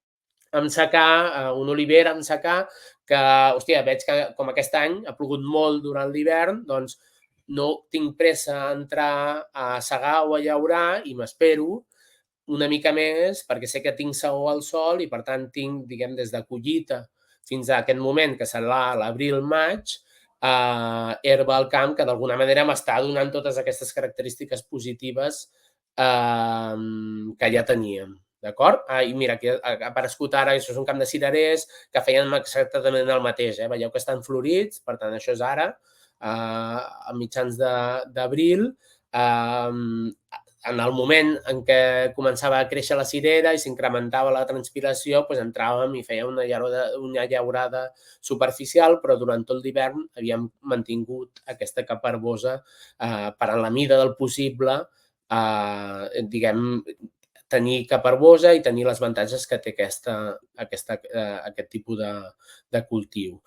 amb secà, un oliver amb secà, que, hòstia, veig que com aquest any ha plogut molt durant l'hivern, doncs no tinc pressa a entrar a segar o a llaurar i m'espero una mica més perquè sé que tinc segó al sol i, per tant, tinc, diguem, des de collita fins a aquest moment, que serà l'abril-maig, herba al camp que d'alguna manera m'està donant totes aquestes característiques positives que ja teníem. D'acord? I mira, aquí ha aparegut ara, això és un camp de cirerers que feien exactament el mateix. Veieu que estan florits, per tant, això és ara, a mitjans d'abril, en el moment en què començava a créixer la cirera i s'incrementava la transpiració, doncs entràvem i fèiem una llaurada superficial, però durant tot l'hivern havíem mantingut aquesta capa herbosa per en la mida del possible, diguem, tenir capa herbosa i tenir les avantatges que té aquest tipus de cultiu.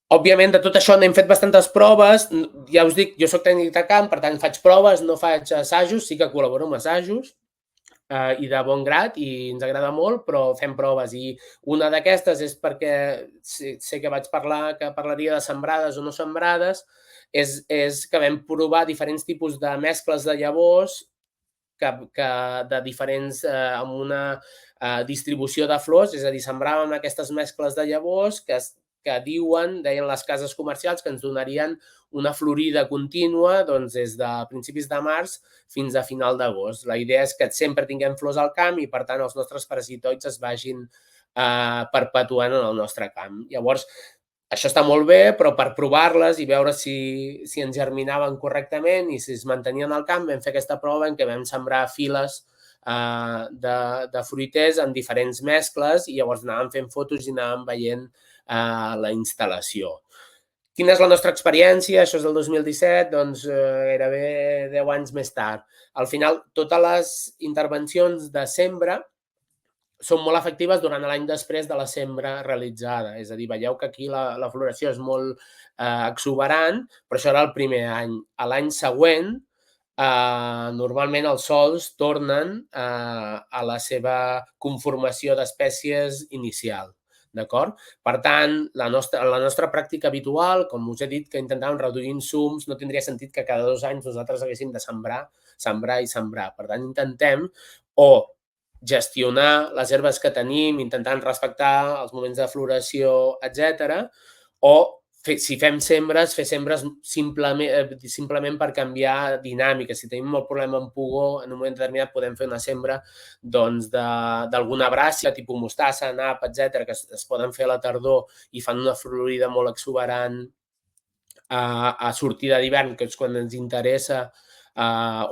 Òbviament, de tot això n'hem fet bastantes proves. Ja us dic, jo soc tècnic de camp, per tant, faig proves, no faig assajos, sí que col·laboro amb assajos i de bon grat i ens agrada molt, però fem proves. I una d'aquestes és perquè sé que vaig parlar que parlaria de sembrades o no sembrades, és que vam provar diferents tipus de mescles de llavors de diferents, amb una distribució de flors, és a dir, sembràvem aquestes mescles de llavors que deien les cases comercials que ens donarien una florida contínua des de principis de març fins a final d'agost. La idea és que sempre tinguem flors al camp i, per tant, els nostres parasitoids es vagin perpetuant en el nostre camp. Llavors, això està molt bé, però per provar-les i veure si ens germinaven correctament i si es mantenien al camp, vam fer aquesta prova en què vam sembrar files de fruiters en diferents mescles i llavors anàvem fent fotos i anàvem veient la instal·lació. Quina és la nostra experiència? Això és del 2017, doncs gairebé 10 anys més tard. Al final, totes les intervencions de sembra són molt efectives durant l'any després de la sembra realitzada. És a dir, veieu que aquí la floració és molt exuberant, però això era el primer any. A l'any següent, normalment els sòls tornen a la seva conformació d'espècies inicial. D'acord? Per tant, la nostra pràctica habitual, com us he dit, que intentàvem reduir insums, no tindria sentit que cada 2 anys nosaltres haguéssim de sembrar. Per tant, intentem o gestionar les herbes que tenim, intentant respectar els moments de floració, etc. O si fem sembres, fer sembres simplement per canviar dinàmica. Si tenim molt problema amb pugó, en un moment determinat podem fer una sembra d'alguna bràcia, tipus mostassa, nap, etc., que es poden fer a la tardor i fan una florida molt exuberant a sortida d'hivern, que és quan ens interessa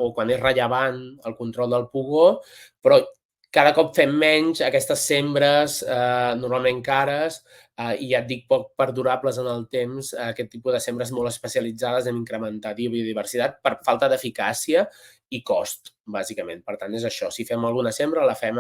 o quan és rellevant el control del pugó, però cada cop fem menys aquestes sembres normalment cares i ja et dic poc perdurables en el temps. Aquest tipus de sembres molt especialitzades en incrementar biodiversitat per falta d'eficàcia i cost, bàsicament. Per tant, és això. Si fem alguna sembra, la fem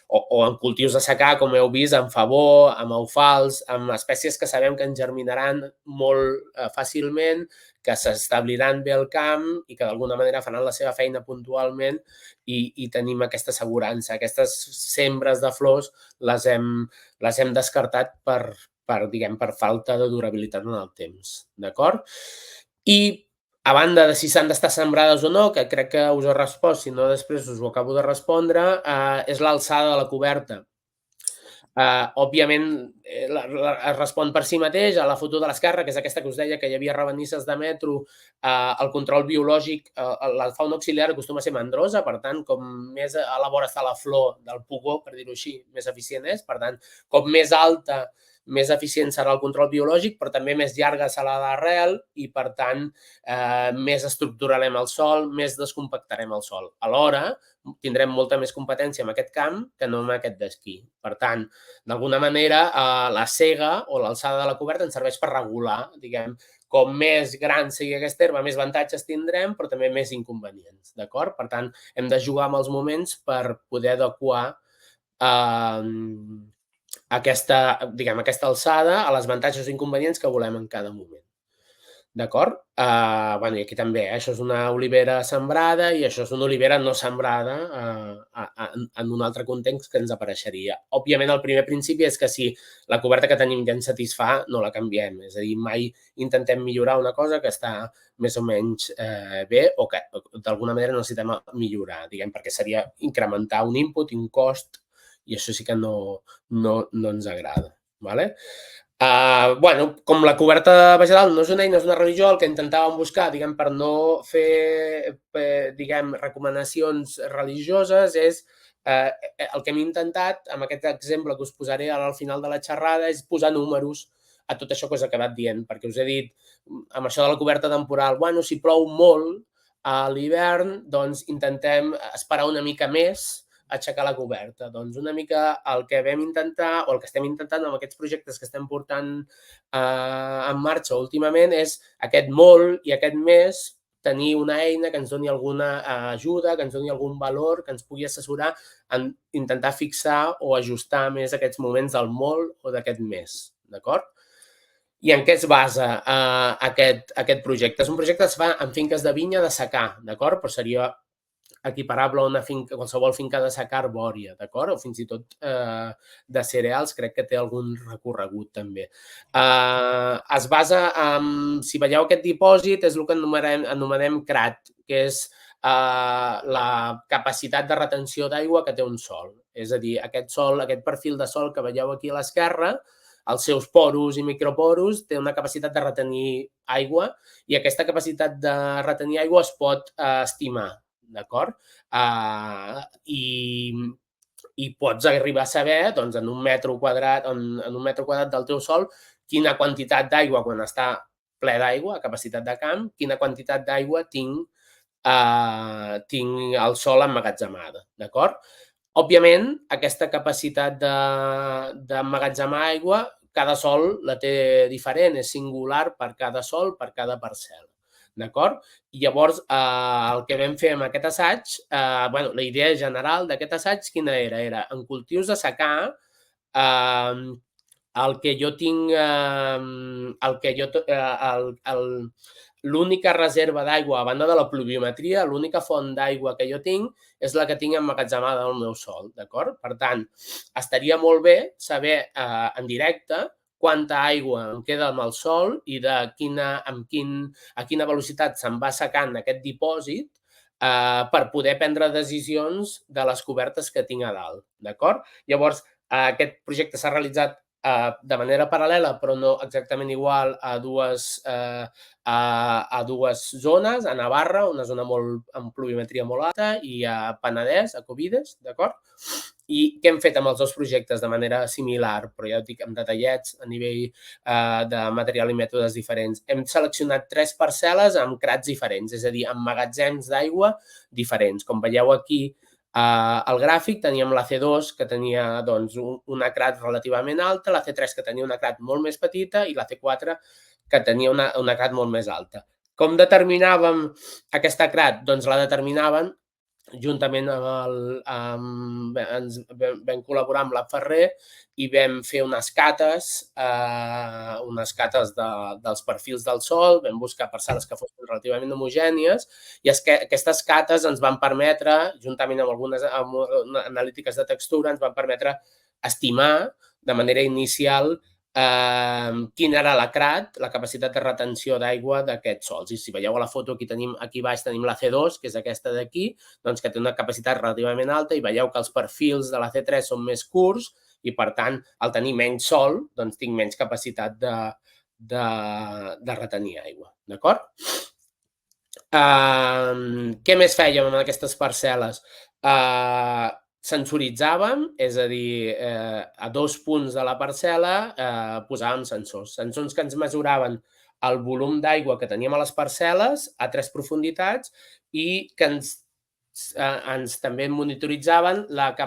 o en cultius de secà, com heu vist, amb favor, amb eufals, amb espècies que sabem que ens germinaran molt fàcilment, que s'establiran bé al camp i que d'alguna manera faran la seva feina puntualment i tenim aquesta assegurança. Aquestes sembres de flors les hem descartat per falta de durabilitat en el temps. D'acord? I a banda de si s'han d'estar sembrades o no, que crec que us he respost, si no després us ho acabo de respondre, és l'alçada de la coberta. Òbviament, es respon per si mateix. A la foto de l'esquerra, que és aquesta que us deia que hi havia rabanisses de metro, el control biològic, la fauna auxiliar acostuma a ser mandrosa, per tant, com més a la vora està la flor del pugó, per dir-ho així, més eficient és. Per tant, com més alta, més eficient serà el control biològic, però també més llarga serà l'arrel i, per tant, més estructurarem el sòl, més descompactarem el sòl. Alhora, tindrem molta més competència en aquest camp que no en aquest d'esquí. Per tant, d'alguna manera, la sega o l'alçada de la coberta ens serveix per regular, diguem, com més gran sigui aquesta herba, més avantatges tindrem, però també més inconvenients, d'acord? Per tant, hem de jugar amb els moments per poder adequar aquesta alçada a les avantatges i inconvenients que volem en cada moment. D'acord? I aquí també, això és una olivera sembrada i això és una olivera no sembrada en un altre context que ens apareixeria. Òbviament, el primer principi és que si la coberta que tenim ja ens satisfà, no la canviem. És a dir, mai intentem millorar una cosa que està més o menys bé o que d'alguna manera necessitem millorar, diguem, perquè seria incrementar un input i un cost i això sí que no ens agrada. Com la coberta vegetal no és una eina, és una religió, el que intentàvem buscar, diguem, per no fer, diguem, recomanacions religioses és el que hem intentat, amb aquest exemple que us posaré al final de la xerrada, és posar números a tot això que us he acabat dient, perquè us he dit, amb això de la coberta temporal, si plou molt a l'hivern, doncs intentem esperar una mica més aixecar la coberta. Doncs una mica el que vam intentar o el que estem intentant amb aquests projectes que estem portant en marxa últimament és aquest molt i aquest mes tenir una eina que ens doni alguna ajuda, que ens doni algun valor, que ens pugui assessorar en intentar fixar o ajustar més aquests moments del molt o d'aquest mes. D'acord? I en què es basa aquest projecte? És un projecte que es fa en finques de vinya de secà, d'acord? Però seria equiparable a qualsevol finca de secà arbòria, d'acord? O fins i tot de cereals, crec que té algun recorregut també. Es basa en, si veieu aquest dipòsit, és el que anomenem CRAT, que és la capacitat de retenció d'aigua que té un sòl. És a dir, aquest perfil de sòl que veieu aquí a l'esquerra, els seus poros i microporos té una capacitat de retenir aigua i aquesta capacitat de retenir aigua es pot estimar. D'acord? I pots arribar a saber, doncs, en un metre quadrat del teu sòl, quina quantitat d'aigua, quan està ple d'aigua, capacitat de camp, quina quantitat d'aigua tinc tinc el sòl emmagatzemada, d'acord? Òbviament, aquesta capacitat d'emmagatzemar aigua, cada sòl la té diferent, és singular per cada sòl, per cada parcel·la, d'acord? I llavors, el que vam fer amb aquest assaig, la idea general d'aquest assaig quina era? Era en cultius de secà, el que jo tinc, l'única reserva d'aigua, a banda de la pluviometria, l'única font d'aigua que jo tinc és la que tinc emmagatzemada al meu sòl, d'acord? Per tant, estaria molt bé saber en directe quanta aigua em queda amb el sòl i a quina velocitat se'n va secant aquest dipòsit per poder prendre decisions de les cobertes que tinc a dalt, d'acord? Llavors, aquest projecte s'ha realitzat de manera paral·lela, però no exactament igual a dues zones, a Navarra, una zona amb pluviometria molt alta, i a Penedès, a Covides, d'acord? I què hem fet amb els dos projectes de manera similar, però ja ho dic, amb detallets a nivell de material i mètodes diferents. Hem seleccionat 3 parcel·les amb crats diferents, és a dir, amb magatzems d'aigua diferents. Com veieu aquí, al gràfic teníem la C2, que tenia una crat relativament alta, la C3, que tenia una crat molt més petita, i la C4, que tenia una crat molt més alta. Com determinàvem aquesta crat? Doncs la determinaven juntament vam col·laborar amb la Ferrer i vam fer unes cates dels perfils del sòl, vam buscar parcel·les que fossin relativament homogènies i aquestes cates ens van permetre, juntament amb algunes analítiques de textura, ens van permetre estimar de manera inicial quina era la crat, la capacitat de retenció d'aigua d'aquests sòls. I si veieu a la foto, aquí baix tenim la C2, que és aquesta d'aquí, doncs que té una capacitat relativament alta, i veieu que els perfils de la C3 són més curts i, per tant, al tenir menys sòl, doncs tinc menys capacitat de retenir aigua. D'acord? Què més fèiem amb aquestes parcel·les? Sensoritzàvem, és a dir, a 2 punts de la parcel·la posàvem sensors. Sensors que ens mesuraven el volum d'aigua que teníem a les parcel·les a 3 profunditats i que ens també monitoritzaven la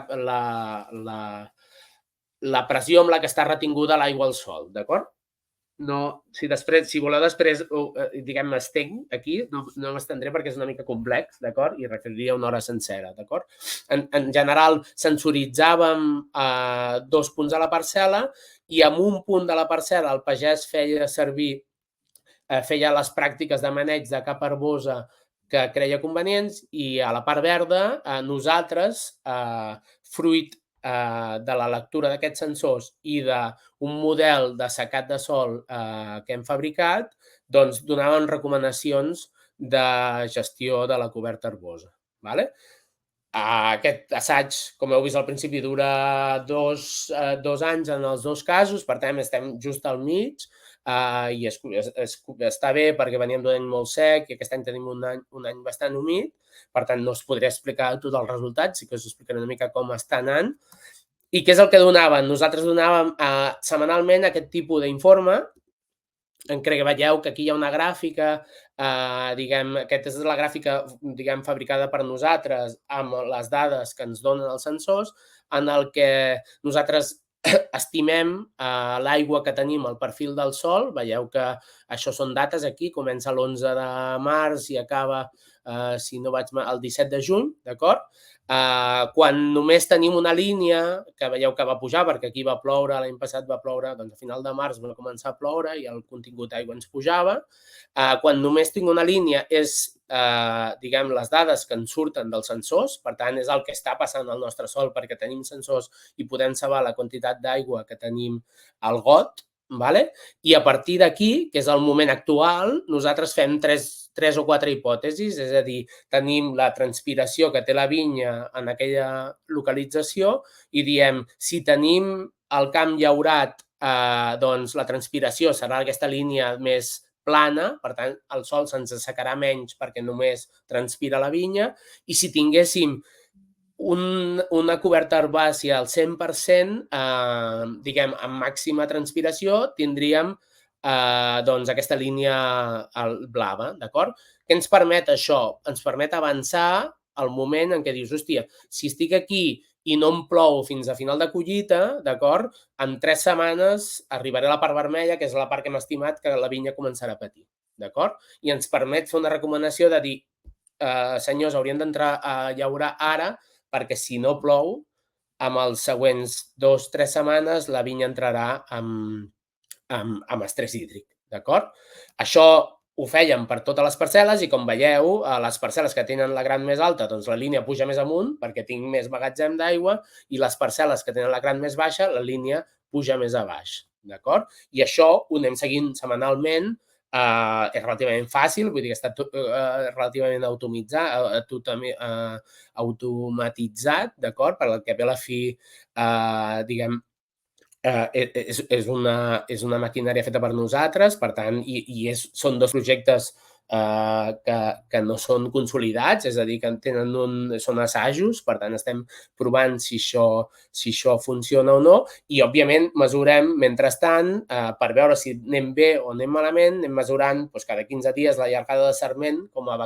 pressió amb la que està retinguda l'aigua al sòl, d'acord? No, si voleu després, diguem, m'estenc aquí, no m'estendré perquè és una mica complex, d'acord? I requeriria una hora sencera, d'acord? En general, sensoritzàvem 2 punts a la parcel·la i en un punt de la parcel·la el pagès feia les pràctiques de maneig de capa herbosa que creia convenients i a la part verda nosaltres, fruit de la lectura d'aquests sensors i d'un model de secat de sòl que hem fabricat, doncs donàvem recomanacions de gestió de la coberta herbosa. Aquest assaig, com heu vist al principi, dura 2 anys en els 2 casos, per tant estem just al mig i està bé perquè veníem d'un any molt sec i aquest any tenim un any bastant humit, per tant no us podré explicar tots els resultats, sí que us explicaré una mica com està anant. I què és el que donaven? Nosaltres donàvem setmanalment aquest tipus d'informe, en què veieu que aquí hi ha una gràfica, aquesta és la gràfica fabricada per nosaltres amb les dades que ens donen els sensors, en el que nosaltres estimem l'aigua que tenim al perfil del sòl. Veieu que això són dates aquí, comença l'11 de març i acaba, si no vaig mal, el 17 de juny, d'acord? Quan només tenim una línia, que veieu que va pujar perquè aquí va ploure, l'any passat va ploure, doncs a final de març va començar a ploure i el contingut d'aigua ens pujava. Quan només tinc una línia és, diguem, les dades que ens surten dels sensors, per tant és el que està passant al nostre sòl perquè tenim sensors i podem saber la quantitat d'aigua que tenim al got, i a partir d'aquí, que és el moment actual, nosaltres fem 3 o 4 hipòtesis, és a dir, tenim la transpiració que té la vinya en aquella localització i diem, si tenim el camp llaurat, doncs la transpiració serà aquesta línia més plana, per tant, el sòl se'ns assecarà menys perquè només transpira la vinya, i si tinguéssim una coberta herbàcia al 100%, diguem, amb màxima transpiració, tindríem aquesta línia blava, d'acord? Què ens permet això? Ens permet avançar al moment en què dius, hòstia, si estic aquí i no em plou fins a final de collita, d'acord? En 3 setmanes arribaré a la part vermella, que és la part que hem estimat que la vinya començarà a patir, d'acord? I ens permet fer una recomanació de dir, senyors, haurien d'entrar a llaurar ara, perquè si no plou, amb els següents 2-3 setmanes la vinya entrarà amb estrès hídric, d'acord? Això ho fèiem per totes les parcel·les i, com veieu, a les parcel·les que tenen la gran més alta, doncs la línia puja més amunt perquè tinc més magatzem d'aigua, i les parcel·les que tenen la gran més baixa, la línia puja més a baix, d'acord? I això ho anem seguint setmanalment, és relativament fàcil, vull dir que està relativament automatitzat, d'acord? Per al que ve a la fi, diguem, és una maquinària feta per nosaltres, per tant, són 2 projectes que no són consolidats, és a dir, que són assajos, per tant, estem provant si això funciona o no, i, òbviament, mesurem, mentrestant, per veure si anem bé o anem malament, anem mesurant cada 15 dies la llargada de sarment com a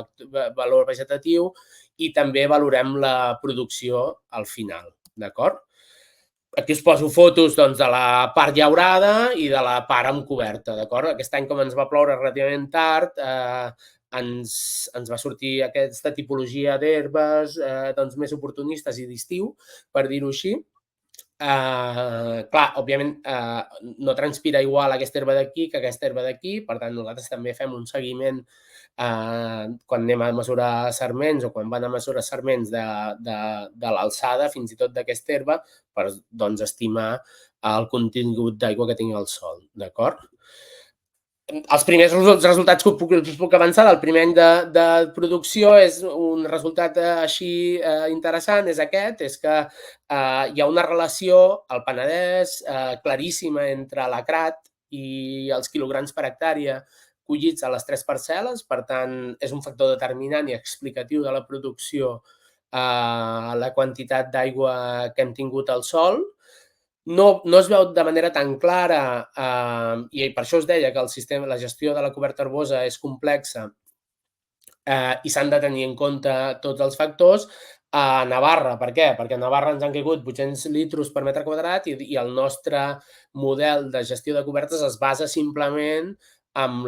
valor vegetatiu i també valorem la producció al final, d'acord? Aquí us poso fotos de la part llaurada i de la part amb coberta, d'acord? Aquest any, com ens va ploure relativament tard, ens va sortir aquesta tipologia d'herbes més oportunistes i d'estiu, per dir-ho així. Clar, òbviament, no transpira igual aquesta herba d'aquí que aquesta herba d'aquí, per tant, nosaltres també fem un seguiment quan anem a mesurar sarments o quan van a mesurar sarments de l'alçada, fins i tot d'aquesta herba, per estimar el contingut d'aigua que tingui el sòl, d'acord? Els primers resultats que us puc avançar del primer any de producció és un resultat així interessant, és aquest, és que hi ha una relació al Penedès claríssima entre l'acrat i els quilograms per hectàrea collits a les 3 parcel·les, per tant, és un factor determinant i explicatiu de la producció la quantitat d'aigua que hem tingut al sòl. No es veu de manera tan clara, i per això us deia que la gestió de la coberta herbosa és complexa i s'han de tenir en compte tots els factors. A Navarra, per què? Perquè a Navarra ens han caigut 800 litres per metre quadrat i el nostre model de gestió de cobertes es basa simplement amb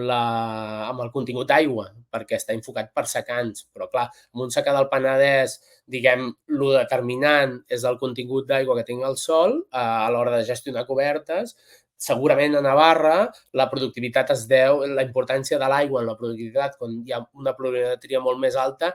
el contingut d'aigua, perquè està enfocat per secans. Però, clar, en un secà del Penedès, diguem, el determinant és el contingut d'aigua que tingui el sòl a l'hora de gestionar cobertes. Segurament a Navarra la productivitat es deu, la importància de l'aigua en la productivitat, quan hi ha una pluviometria molt més alta,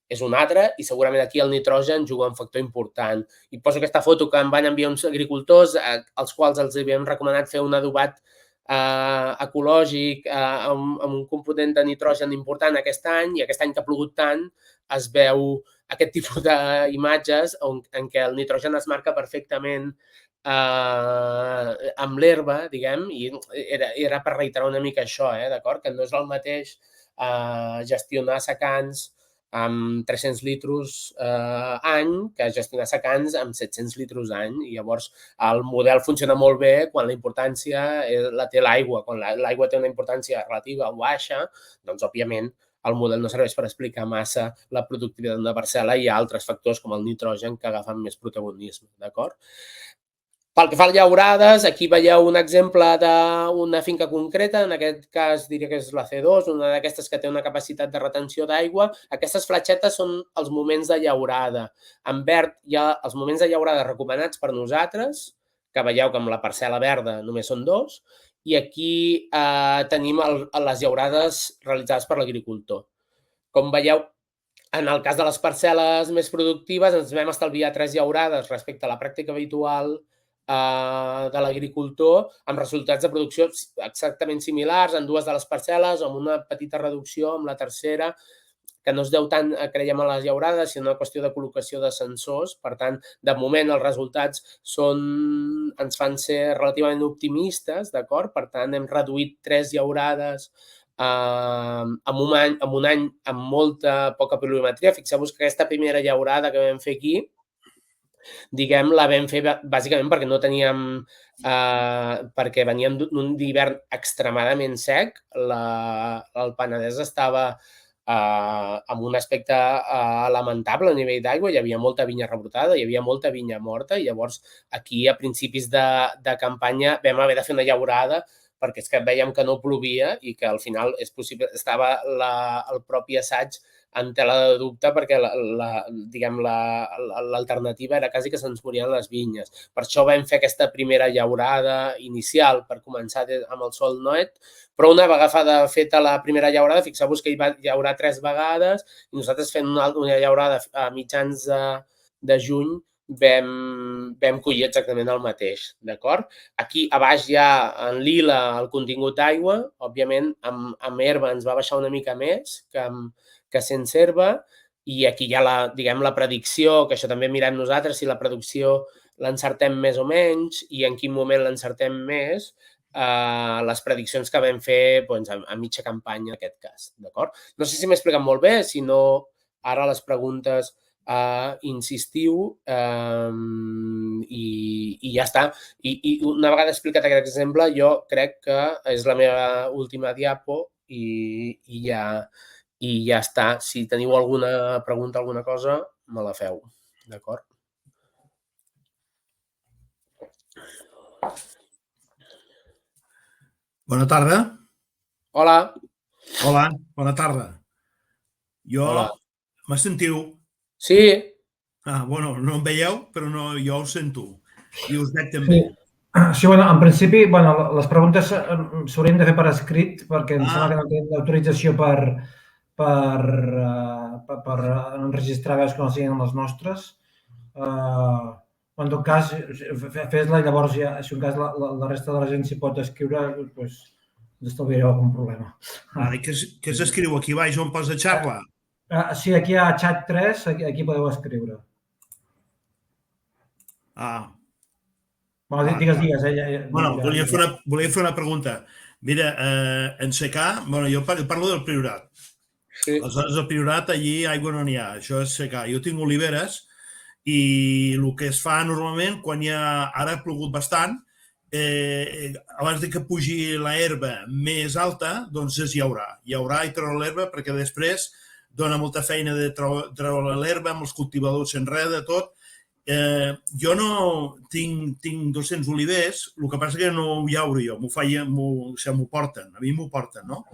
és un altre, i segurament aquí el nitrogen juga un factor important. I poso aquesta foto que em van enviar uns agricultors, als quals els havíem recomanat fer un adobat ecològic amb un component de nitrogen important aquest any, i aquest any que ha plogut tant es veu aquest tipus d'imatges en què el nitrogen es marca perfectament amb l'herba, diguem, i era per reiterar una mica això, d'acord? Que no és el mateix gestionar secans amb 300 litres any que gestionar secans amb 700 litres any. I llavors el model funciona molt bé quan la importància la té l'aigua. Quan l'aigua té una importància relativa o baixa, doncs, òbviament, el model no serveix per explicar massa la productivitat d'una parcel·la, i hi ha altres factors com el nitrogen que agafen més protagonisme, d'acord? Pel que fa a llaurades, aquí veieu un exemple d'una finca concreta, en aquest cas diria que és la C2, una d'aquestes que té una capacitat de retenció d'aigua. Aquestes fletxetes són els moments de llaurada. En verd hi ha els moments de llaurada recomanats per nosaltres, que veieu que amb la parcel·la verda només són 2, i aquí tenim les llaurades realitzades per l'agricultor. Com veieu, en el cas de les parcel·les més productives ens vam estalviar 3 llaurades respecte a la pràctica habitual de l'agricultor, amb resultats de producció exactament similars en 2 de les parcel·les, amb una petita reducció amb la tercera, que no es deu tant, creiem, a les llaurades, sinó una qüestió de col·locació de sensors. Per tant, de moment els resultats ens fan ser relativament optimistes, d'acord? Per tant, hem reduït 3 llaurades en un any amb molta poca pluviometria. Fixeu-vos que aquesta primera llaurada que vam fer aquí, diguem, la vam fer bàsicament perquè no teníem, perquè veníem d'un hivern extremadament sec. El Penedès estava amb un aspecte lamentable a nivell d'aigua. Hi havia molta vinya rebrotada, hi havia molta vinya morta, i llavors aquí a principis de campanya vam haver de fer una llaurada perquè és que vèiem que no plovia i que al final és possible, estava el propi assaig en tela de dubte perquè l'alternativa era quasi que se'ns morien les vinyes. Per això vam fer aquesta primera llaurada inicial per començar amb el sol net, però una vegada feta la primera llaurada, fixeu-vos que hi va llaurar 3 vegades i nosaltres fent una llaurada a mitjans de juny vam collir exactament el mateix, d'acord? Aquí a baix hi ha en lila el contingut d'aigua, òbviament amb herba ens va baixar una mica més que sense herba, i aquí hi ha la predicció, que això també mirem nosaltres, si la predicció l'encertem més o menys i en quin moment l'encertem més, les prediccions que vam fer a mitja campanya en aquest cas, d'acord? No sé si m'he explicat molt bé, si no, ara les preguntes insistiu i ja està. I una vegada explicat aquest exemple, jo crec que és la meva última diapo i ja està. Si teniu alguna pregunta, alguna cosa, me la feu, d'acord? Bona tarda. Hola. Hola, bona tarda. Me sentiu? Sí. Bueno, no em veieu, però jo us sento. I us veig també. Sí, en principi, les preguntes s'haurien de fer per escrit perquè em sembla que no tenen l'autorització per enregistrar veus que no siguin les nostres. En tot cas, fes-la i llavors, si en cas la resta de la gent s'hi pot escriure, doncs ens estalviareu algun problema. Què s'escriu aquí baix on posa xarra? Sí, aquí hi ha xat 3, aquí podeu escriure. Digues. Volia fer una pregunta. Mira, en secà, jo parlo del Priorat. Aleshores, al Priorat, allí aigua no n'hi ha, això és secà. Jo tinc oliveres i el que es fa normalment, quan ara ha plogut bastant, abans que pugi l'herba més alta, doncs és llaurar i treure l'herba perquè després dona molta feina de treure l'herba, amb els cultivadors s'enreda tot. Jo no tinc 200 olivers, el que passa que no ho llauro jo, m'ho porten, a mi m'ho porten, no?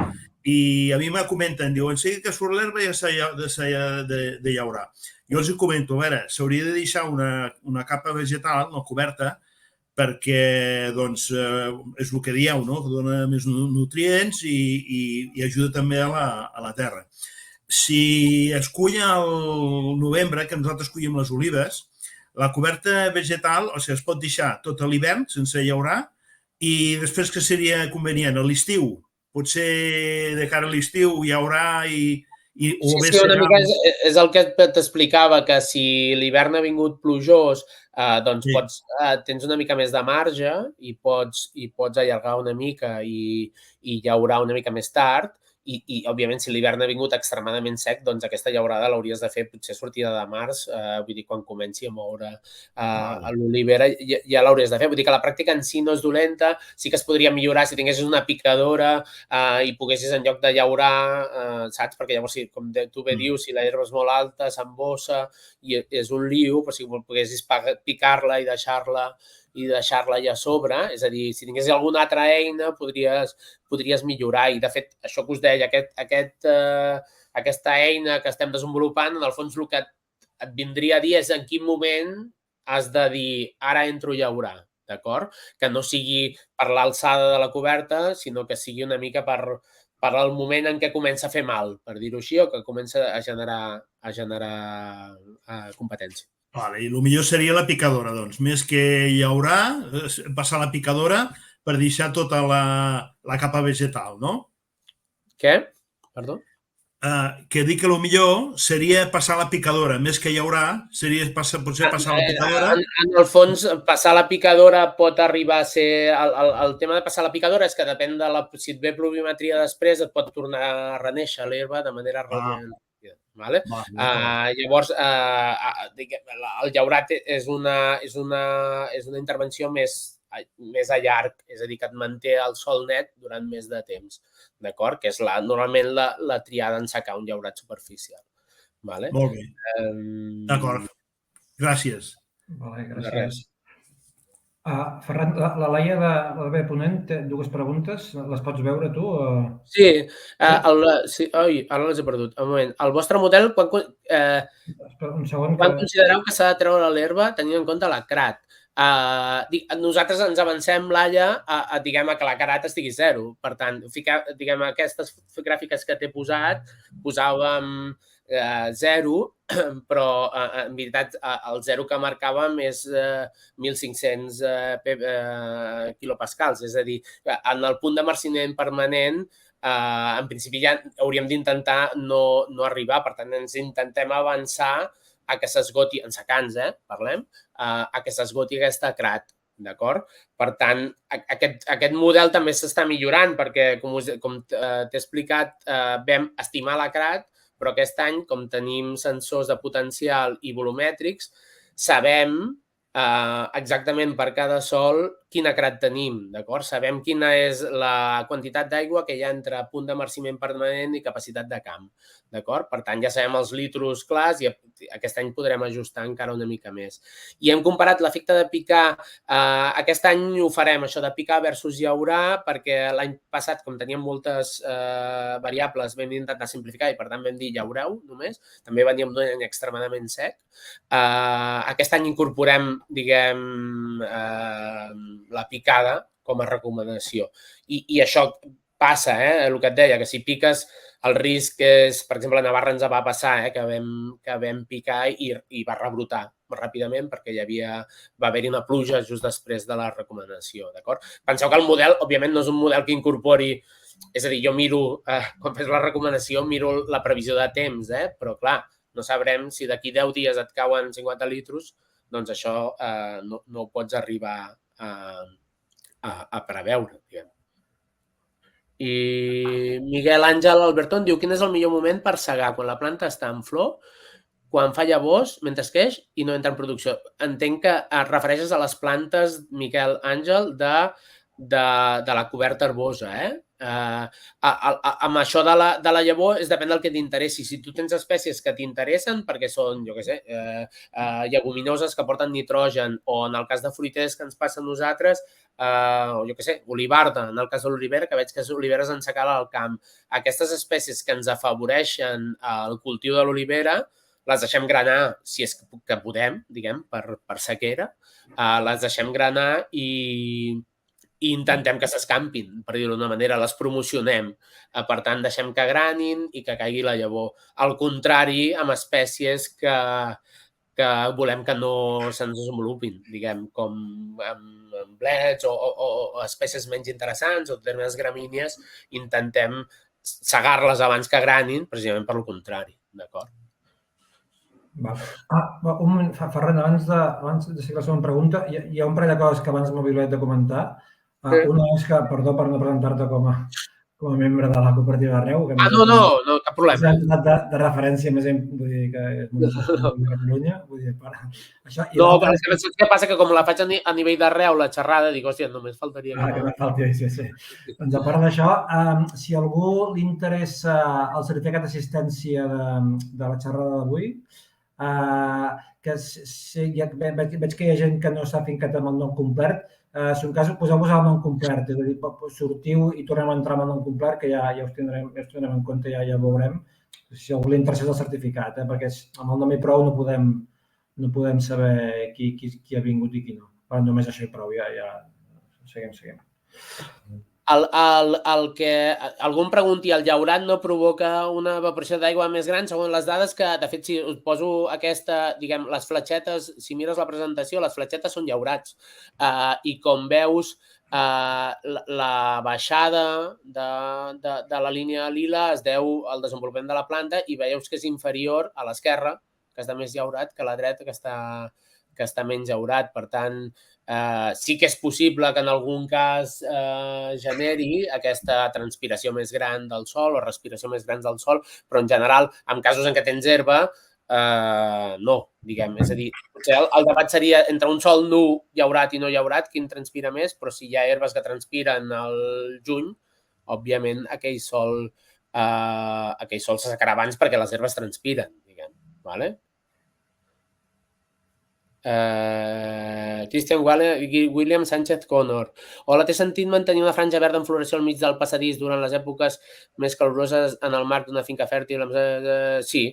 I a mi me comenten, diuen, sí que surt l'herba ja s'ha de llaurar. Jo els comento, a veure, s'hauria de deixar una capa vegetal, no coberta, perquè doncs, és el que dieu, no? Que dona més nutrients i ajuda també a la terra. Si es cull al novembre, que nosaltres collim les olives, la coberta vegetal, o sigui, es pot deixar tot l'hivern sense llaurar i després que seria convenient a l'estiu, potser de cara a l'estiu llaurar i... Sí, una mica és el que t'explicava, que si l'hivern ha vingut plujós, doncs tens una mica més de marge i pots allargar una mica i llaurar una mica més tard. I òbviament, si l'hivern ha vingut extremadament sec, doncs aquesta llaurada l'hauries de fer potser sortida de març, vull dir, quan comenci a moure l'olivera ja l'hauries de fer. Vull dir que la pràctica en si no és dolenta, sí que es podria millorar si tinguessis una picadora i poguessis en lloc de llaurar, saps? Perquè llavors, com tu bé dius, si l'herba és molt alta, s'embossa i és un liu, però si poguessis picar-la i deixar-la allà a sobre, és a dir, si tinguessis alguna altra eina podries millorar. I, de fet, això que us deia, aquesta eina que estem desenvolupant, en el fons el que et vindria a dir és en quin moment has de dir ara entro a llaurar, d'acord? Que no sigui per l'alçada de la coberta, sinó que sigui una mica per el moment en què comença a fer mal, per dir-ho així, o que comença a generar competència. I el millor seria la picadora, doncs. Més que llaurar, passar la picadora per deixar tota la capa vegetal, no? Què? Perdó? Que dic que el millor seria passar la picadora. Més que llaurar, seria potser passar la picadora. En el fons, passar la picadora pot arribar a ser... El tema de passar la picadora és que depèn de si et ve pluviometria després, et pot tornar a renéixer l'herba de manera relativament ràpida. Llavors, el llaurat és una intervenció més més a llarg, és a dir, que et manté el sol net durant més de temps, d'acord? Que és normalment la triada en secar un llaurat superficial. Molt bé. D'acord. Gràcies. Vale, gràcies. Ferran, la Laia de la B Ponent té dues preguntes. Les pots veure tu? Sí. Ara les he perdut. Un moment. El vostre model, Un segon. quan considereu que s'ha de treure l'herba tenint en compte la CRAT? Nosaltres ens avancem, Laia, a que la CRAT estigui zero. Per tant, aquestes gràfiques que t'he posat, posàvem 0, però en veritat el 0 que marcàvem és 1.500 quilopascals. És a dir, en el punt de marciment permanent, en principi ja hauríem d'intentar no arribar. Per tant, ens intentem avançar a que s'esgoti, en secants, parlem, a que s'esgoti aquesta CRAT, d'acord? Per tant, aquest model també s'està millorant perquè, com t'he explicat, vam estimar la CRAT, però aquest any, com tenim sensors de potencial i volumètrics, sabem exactament per cada sol quina CRAT tenim, d'acord? Sabem quina és la quantitat d'aigua que hi ha entre punt de marciment permanent i capacitat de camp, d'acord? Per tant, ja sabem els litros clars i aquest any podrem ajustar encara una mica més. I hem comparat l'efecte de picar. Aquest any ho farem, això de picar versus llaurar, perquè l'any passat, com teníem moltes variables, vam intentar simplificar i, per tant, vam dir llaureu només. També veníem d'un any extremadament sec. Aquest any incorporem, diguem, la picada com a recomanació. I això passa, el que et deia, que si piques el risc és, per exemple, a Navarra ens va passar que vam picar i va rebrotar ràpidament perquè va haver-hi una pluja just després de la recomanació, d'acord? Penseu que el model, òbviament, no és un model que incorpori, és a dir, jo miro, quan fes la recomanació, miro la previsió de temps, però clar, no sabrem si d'aquí 10 dies et cauen 50 litros, doncs això no ho pots arribar a preveure, diguem. I Miguel Àngel Albertón diu: quin és el millor moment per segar? Quan la planta està en flor, quan fa llavors, mentre creix i no entra en producció. Entenc que et refereixes a les plantes, Miquel Àngel, de la coberta herbosa, amb això de la llavor depèn del que t'interessi. Si tu tens espècies que t'interessen perquè són, jo què sé, lleguminoses que porten nitrogen, o en el cas de fruiters que ens passa a nosaltres, o jo què sé, olivarda, en el cas de l'olivera, que veig que és oliveres en secada al camp. Aquestes espècies que ens afavoreixen el cultiu de l'olivera les deixem granar, si és que podem, diguem, per sequera, les deixem granar i intentem que s'escampin, per dir-ho d'una manera, les promocionem. Per tant, deixem que granin i que caigui la llavor. Al contrari, amb espècies que volem que no se'ns desenvolupin, diguem, com blets o espècies menys interessants o determinades gramínies, intentem segar-les abans que granin, precisament per lo contrari, d'acord? Un moment, Ferran, abans de seguir la segona pregunta, hi ha un parell de coses que abans m'he oblidat de comentar. Una és que, perdó per no presentar-te com a membre de la cooperativa Arreu. No, cap problema. És de referència, més vull dir que és molt de Catalunya. No, però saps què passa? Que com la faig a nivell d'Arreu, la xerrada, dic, hòstia, només faltaria que no falti, sí. Doncs a part d'això, si a algú li interessa el certificat d'assistència de la xerrada d'avui, que veig que hi ha gent que no s'ha fincat amb el nom complet. Si un cas, poseu-vos el nom complet, és a dir, sortiu i tornem a entrar amb el nom complet, que ja us tindrem en compte, ja veurem, si a algú li interessa el certificat, perquè amb el nom i prou no podem saber qui ha vingut i qui no. Però només això i prou, ja seguim. El que algú em pregunti, el llaurat no provoca una evaporació d'aigua més gran? Segons les dades que, de fet, si us poso aquesta, diguem, les fletxetes, si mires la presentació, les fletxetes són llaurats. I com veus, la baixada de la línia lila es deu al desenvolupament de la planta i veus que és inferior a l'esquerra, que està més llaurat, que a la dreta, que està menys llaurat. Per tant, sí que és possible que en algun cas generi aquesta transpiració més gran del sol o respiració més gran del sol, però en general, en casos en què tens herba, no, diguem. És a dir, potser el debat seria entre un sòl nu llaurat i no llaurat, quin transpira més, però si hi ha herbes que transpiren al juny, òbviament aquell sòl s'assecarà abans perquè les herbes transpiren, diguem. Vale? Christian William Sánchez Connor. Hola, t'he sentit mantenir una franja verda en floració al mig del passadís durant les èpoques més caloroses en el marc d'una finca fèrtil? Sí.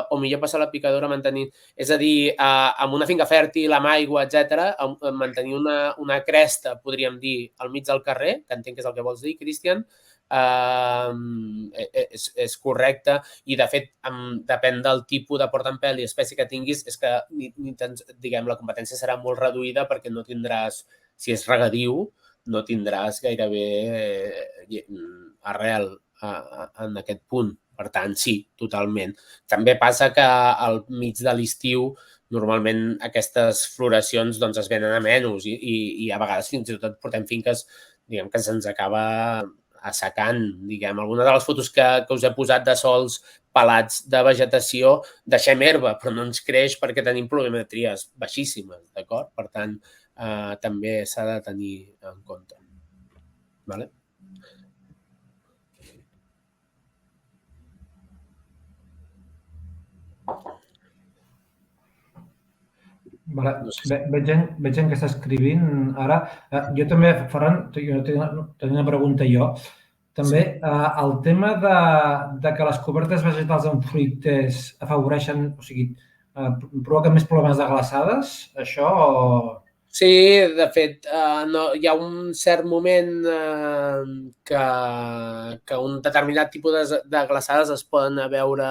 O millor passar la picadora mantenint... És a dir, amb una finca fèrtil, amb aigua, etc., mantenir una cresta, podríem dir, al mig del carrer, que entenc que és el que vols dir, Christian, és correcte i, de fet, depèn del tipus de portaempelt i espècie que tinguis, és que, diguem, la competència serà molt reduïda perquè no tindràs, si és regadiu, no tindràs gairebé arrel en aquest punt. Per tant, sí, totalment. També passa que al mig de l'estiu normalment aquestes floracions es venen a menys i a vegades fins i tot portem finques que se'ns acaba assecant, diguem. Alguna de les fotos que us he posat de sols pelats de vegetació, deixem herba, però no ens creix perquè tenim pluviometries baixíssimes, d'acord? Per tant, també s'ha de tenir en compte. Vale? Veig gent que està escrivint ara. Jo també, Ferran, tenia una pregunta jo. També el tema de que les cobertes vegetals amb fruiters afavoreixen, o sigui, provoquen més problemes de glaçades, això... Sí, de fet, hi ha un cert moment que un determinat tipus de glaçades es poden veure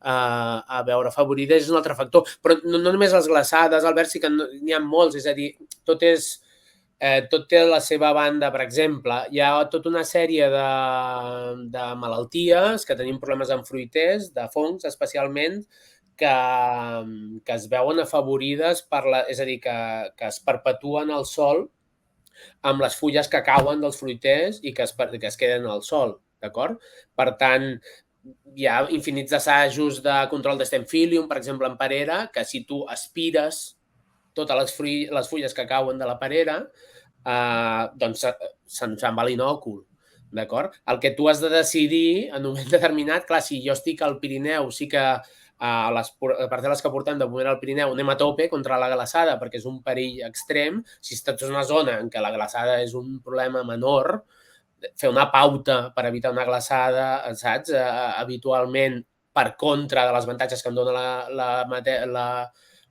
afavorides, és un altre factor. Però no només les glaçades, Albert, sí que n'hi ha molts, és a dir, tot té la seva banda. Per exemple, hi ha tota una sèrie de malalties que tenim problemes amb fruiters, de fongs especialment, que es veuen afavorides és a dir, que es perpetuen al sol amb les fulles que cauen dels fruiters i que es queden al sol, d'acord? Per tant, hi ha infinits assajos de control d'Stenfilium, per exemple, en perera, que si tu aspires totes les fulles que cauen de la perera, doncs se'n va l'inòcul, d'acord? El que tu has de decidir en un moment determinat, clar, si jo estic al Pirineu, sí que a les parcel·les que portem de moment al Pirineu anem a tope contra la glaçada perquè és un perill extrem. Si estàs en una zona en què la glaçada és un problema menor, fer una pauta per evitar una glaçada, saps? Habitualment, per contra de les avantatges que em dona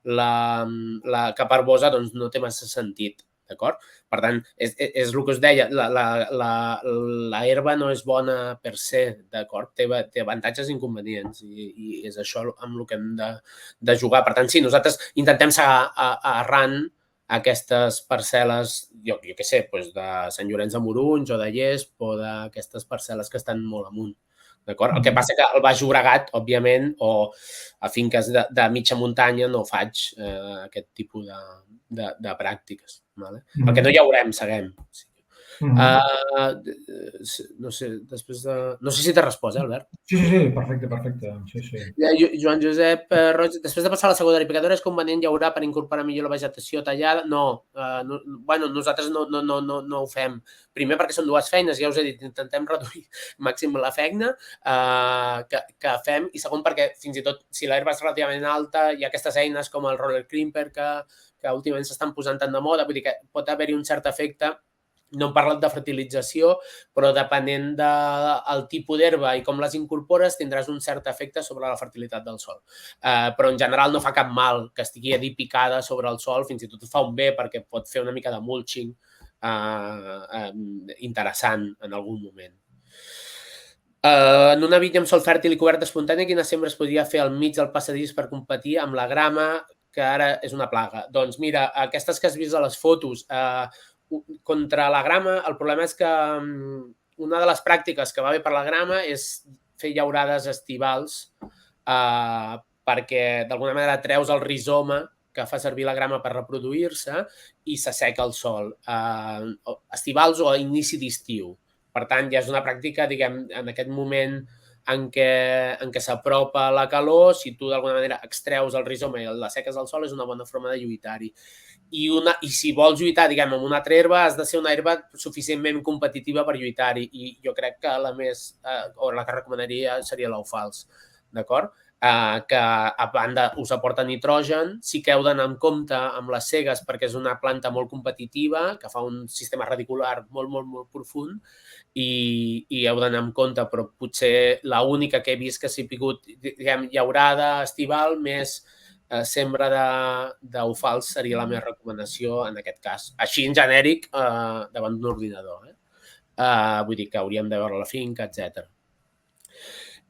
la caparbosa, doncs no té massa sentit, d'acord? Per tant, és el que us deia, la herba no és bona per se, d'acord? Té avantatges i inconvenients i és això amb el que hem de jugar. Per tant, sí, nosaltres intentem seguir arran aquestes parcel·les, jo què sé, de Sant Llorenç de Morunys o de Llesp o d'aquestes parcel·les que estan molt amunt. El que passa que al Baix Llobregat, òbviament, o a finques de mitja muntanya no faig aquest tipus de pràctiques. El que no hi haurem, seguem. No sé, després de... No sé si t'he respost, Albert? Sí, perfecte. Sí. Joan Josep Roig, després de passar la secundària picadora, és convenient llaurar per incorporar millor la vegetació tallada? No. Bueno, nosaltres no ho fem. Primer perquè són dues feines, ja us he dit, intentem reduir màxim la feina que fem, i segon perquè fins i tot si l'herba és relativament alta, hi ha aquestes eines com el roller crimper que últimament s'estan posant tant de moda, vull dir que pot haver-hi un cert efecte. No hem parlat de fertilització, però depenent del tipus d'herba i com les incorpores, tindràs un cert efecte sobre la fertilitat del sòl. Però en general no fa cap mal que estigui picada sobre el sòl, fins i tot fa un bé perquè pot fer una mica de mulching interessant en algun moment. En una vinya amb sòl fèrtil i coberta espontània, quina sembra es podria fer al mig del passadís per competir amb la grama, que ara és una plaga? Doncs mira, aquestes que has vist a les fotos, contra la grama, el problema és que una de les pràctiques que va bé per la grama és fer llaurades estivals perquè d'alguna manera treus el rizoma que fa servir la grama per reproduir-se i s'asseca el sòl. Estivals o a inici d'estiu. Per tant, ja és una pràctica, diguem, en aquest moment en què s'apropa la calor, si tu d'alguna manera extreus el rizoma i la seques al sol, és una bona forma de lluitar-hi. I si vols lluitar, diguem, amb una altra herba, has de ser una herba suficientment competitiva per lluitar-hi. I jo crec que la que recomanaria seria l'eufals, d'acord? Que a banda us aporta nitrogen, sí que heu d'anar en compte amb les segues perquè és una planta molt competitiva, que fa un sistema radicular molt, molt, molt profund i heu d'anar en compte, però potser l'única que he vist que s'hi ha picut, diguem, llaurada estival més sembra d'eufals seria la meva recomanació en aquest cas. Així, en genèric, davant d'un ordinador. Vull dir que hauríem de veure la finca, etc.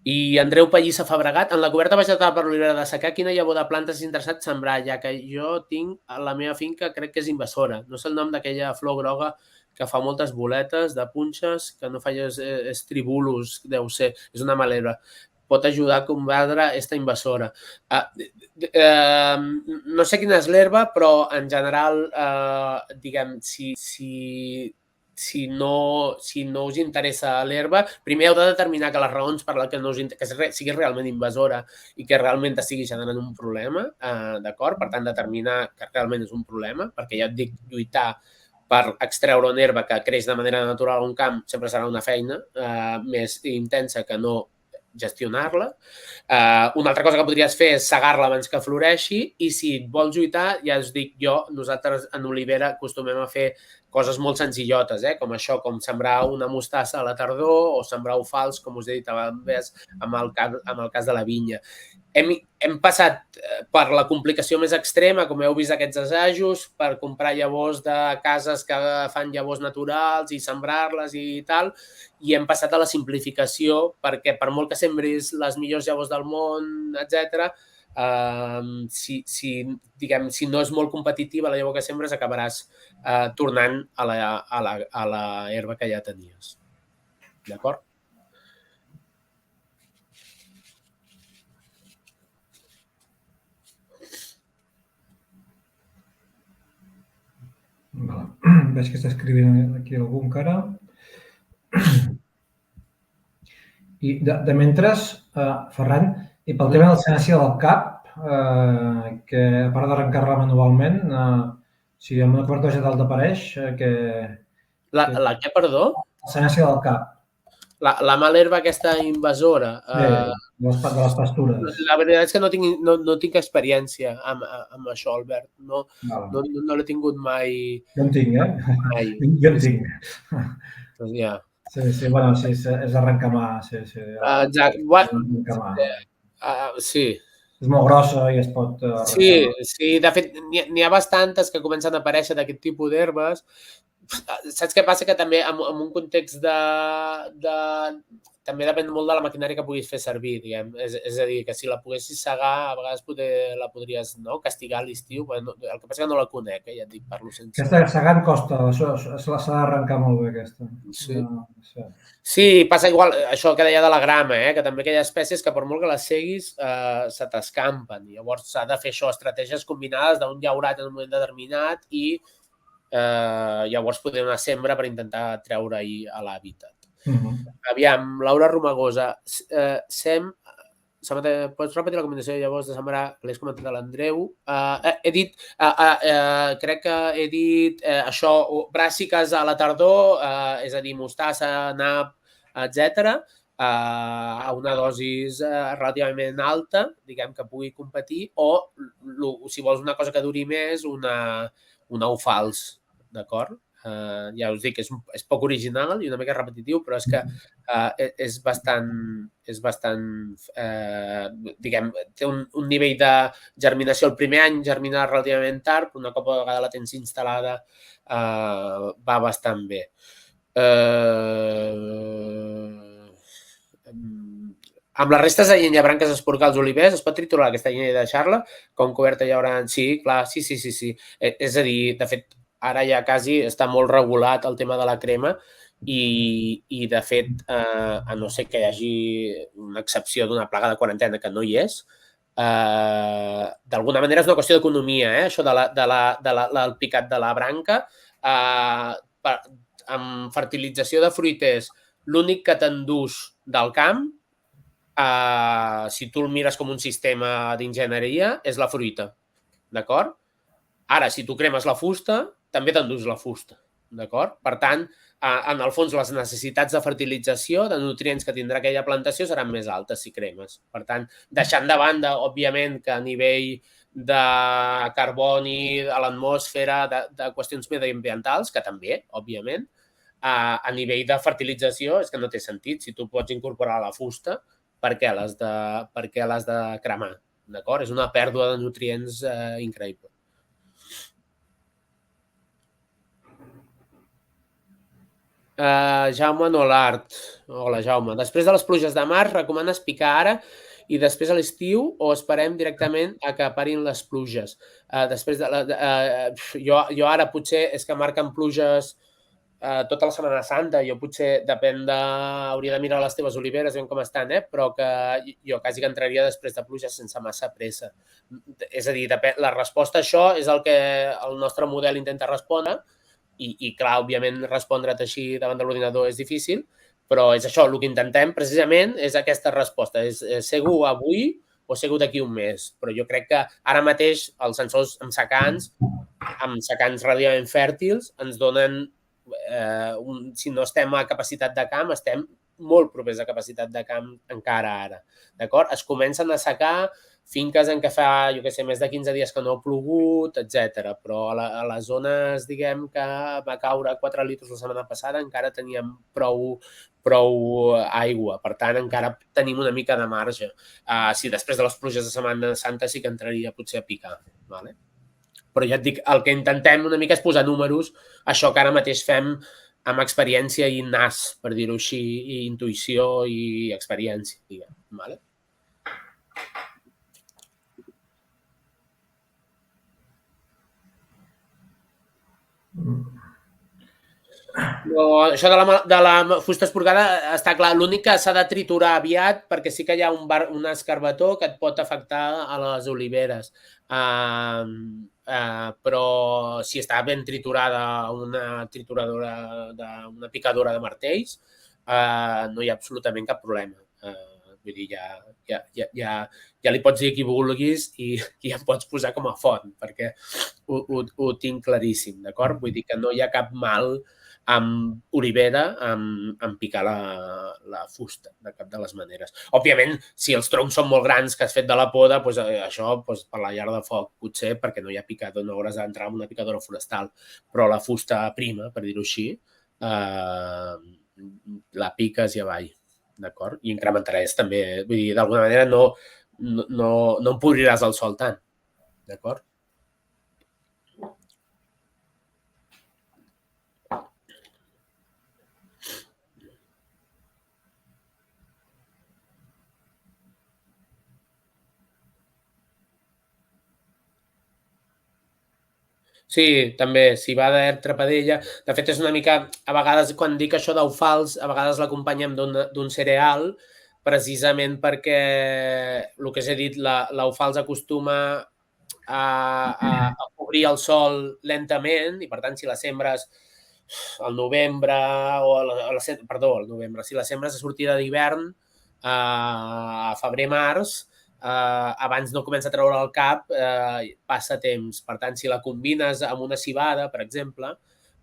I Andreu Pallissa Fabregat, en la coberta vegetal per l'olivera de secà, quina llavor de plantes és interessat sembrar, ja que jo tinc a la meva finca, crec que és invasora. No sé el nom d'aquella flor groga que fa moltes boletes de punxes, que no fa estribulus, deu ser, és una malherba. Pot ajudar a combatre aquesta invasora. No sé quina és l'herba, però en general, diguem, si no us interessa l'herba, primer heu de determinar que les raons per les que sigui realment invasora i que realment estigui generant un problema, d'acord? Per tant, determinar que realment és un problema, perquè ja et dic, lluitar per extreure una herba que creix de manera natural a un camp sempre serà una feina més intensa que no gestionar-la. Una altra cosa que podries fer és segar-la abans que floreixi i si et vols lluitar, ja us dic jo, nosaltres en olivera acostumem a fer coses molt senzillotes, com això, com sembrar una mostassa a la tardor o sembrar eufals, com us he dit abans, amb el cas de la vinya. Hem passat per la complicació més extrema, com heu vist aquests assajos, per comprar llavors de cases que fan llavors naturals i sembrar-les i tal, i hem passat a la simplificació perquè per molt que sembris les millors llavors del món, etc., si no és molt competitiva la llavor que sembres, acabaràs tornant a la herba que ja tenies. D'acord? Veig que està escrivint aquí algú encara. I de mentre, Ferran, i pel tema del senació del cap, que a part d'arrencar-la manualment, si amb una coberta vegetal t'apareix, La què, perdó? El senació del cap. La mala herba aquesta invasora. De les pastures. La veritat és que no tinc experiència amb això, Albert. No l'he tingut mai. Jo en tinc, Mai. Jo en tinc. Doncs ja. Sí, bueno, sí, és arrencar mà, sí. Exacte. Sí. És molt grossa i es pot arrencar. Sí, de fet, n'hi ha bastantes que comencen a aparèixer d'aquest tipus d'herbes. Saps què passa? Que també en un context també depèn molt de la maquinària que puguis fer servir, diguem. És a dir, que si la poguessis segar, a vegades la podries castigar a l'estiu. El que passa que no la conec, ja et dic, parlo sense... Aquesta segant costa, s'ha d'arrencar molt bé, aquesta. Sí, passa igual, això que deia de la grama, que també que hi ha espècies que per molt que les seguis se t'escampen. Llavors s'ha de fer això, estratègies combinades d'un llaurat en un moment determinat i llavors poder una sembra per intentar treure-hi a l'hàbitat. Aviam, Laura Romagosa, pots repetir la combinació llavors de sembrar, que l'has comentat a l'Andreu? Crec que he dit això, bràssiques a la tardor, és a dir, mostassa, nap, etc., a una dosis relativament alta, diguem que pugui competir, o si vols una cosa que duri més, una eufals, d'acord? Ja us dic, és poc original i una mica repetitiu, però és que és bastant, diguem, té un nivell de germinació. El primer any germina relativament tard, però una cop a vegada la tens instal·lada va bastant bé. Amb les restes de llenya, branques, esporcals, olivers, es pot triturar aquesta llenya i deixar-la? Com coberta hi haurà... Sí, clar, sí. És a dir, de fet, ara ja quasi està molt regulat el tema de la crema i de fet, a no ser que hi hagi una excepció d'una plaga de quarantena que no hi és, d'alguna manera és una qüestió d'economia, això del picat de la branca. Amb fertilització de fruiters, l'únic que t'endús del camp si tu el mires com un sistema d'enginyeria, és la fruita, d'acord? Ara, si tu cremes la fusta, també t'endús la fusta, d'acord? Per tant, en el fons, les necessitats de fertilització, de nutrients que tindrà aquella plantació seran més altes si cremes. Per tant, deixant de banda, òbviament, que a nivell de carboni, a l'atmosfera, de qüestions mediambientals, que també, òbviament, a nivell de fertilització és que no té sentit. Si tu pots incorporar la fusta, per què l'has de cremar? D'acord? És una pèrdua de nutrients increïble. Jaume Nolart. Hola, Jaume. Després de les pluges de març, recomanes picar ara i després a l'estiu o esperem directament a que parin les pluges? Jo ara potser és que marquen pluges tota la Setmana Santa. Jo potser hauria de mirar les teves oliveres, veure com estan, però que jo quasi que entraria després de pluges sense massa pressa. És a dir, la resposta a això és el que el nostre model intenta respondre. I clar, òbviament, respondre't així davant de l'ordinador és difícil, però és això, el que intentem precisament és aquesta resposta, és segur avui o segur d'aquí un mes. Però jo crec que ara mateix els sensors amb secants relativament fèrtils, ens donen, si no estem a capacitat de camp, estem molt propers a capacitat de camp encara ara. D'acord? Es comencen a secar finques en què fa, jo què sé, més de 15 dies que no ha plogut, etc. Però a les zones, diguem, que va caure 4 litres la setmana passada, encara teníem prou aigua. Per tant, encara tenim una mica de marge. Si després de les pluges de Setmana Santa sí que entraria potser a picar. Però ja et dic, el que intentem una mica és posar números, això que ara mateix fem amb experiència i nas, per dir-ho així, i intuïció i experiència, diguem. Vale? No, això de la fusta esporgada està clar. L'únic que s'ha de triturar aviat perquè sí que hi ha un escarbató que et pot afectar a les oliveres. Però si està ben triturada una trituradora, una picadora de martells, no hi ha absolutament cap problema. Vull dir, ja li pots dir qui vulguis i ja em pots posar com a font, perquè ho tinc claríssim, d'acord? Vull dir que no hi ha cap mal amb olivera, amb picar la fusta, de cap de les maneres. Òbviament, si els troncs són molt grans que has fet de la poda, això per la llar de foc, potser, perquè no hi ha picador, no hauràs d'entrar en una picadora forestal, però la fusta prima, per dir-ho així, la piques i avall, d'acord? I incrementaràs també, vull dir, d'alguna manera no empodriràs el sol tant, d'acord? Sí, també, si va d'herb trapadella. De fet, és una mica, a vegades, quan dic això d'eufals, a vegades l'acompanyem d'un cereal, precisament perquè, el que us he dit, l'eufals acostuma a cobrir el sol lentament i, per tant, si la sembres al novembre, si la sembres a sortida d'hivern, a febrer-març, abans no comença a treure el cap, passa temps. Per tant, si la combines amb una civada, per exemple,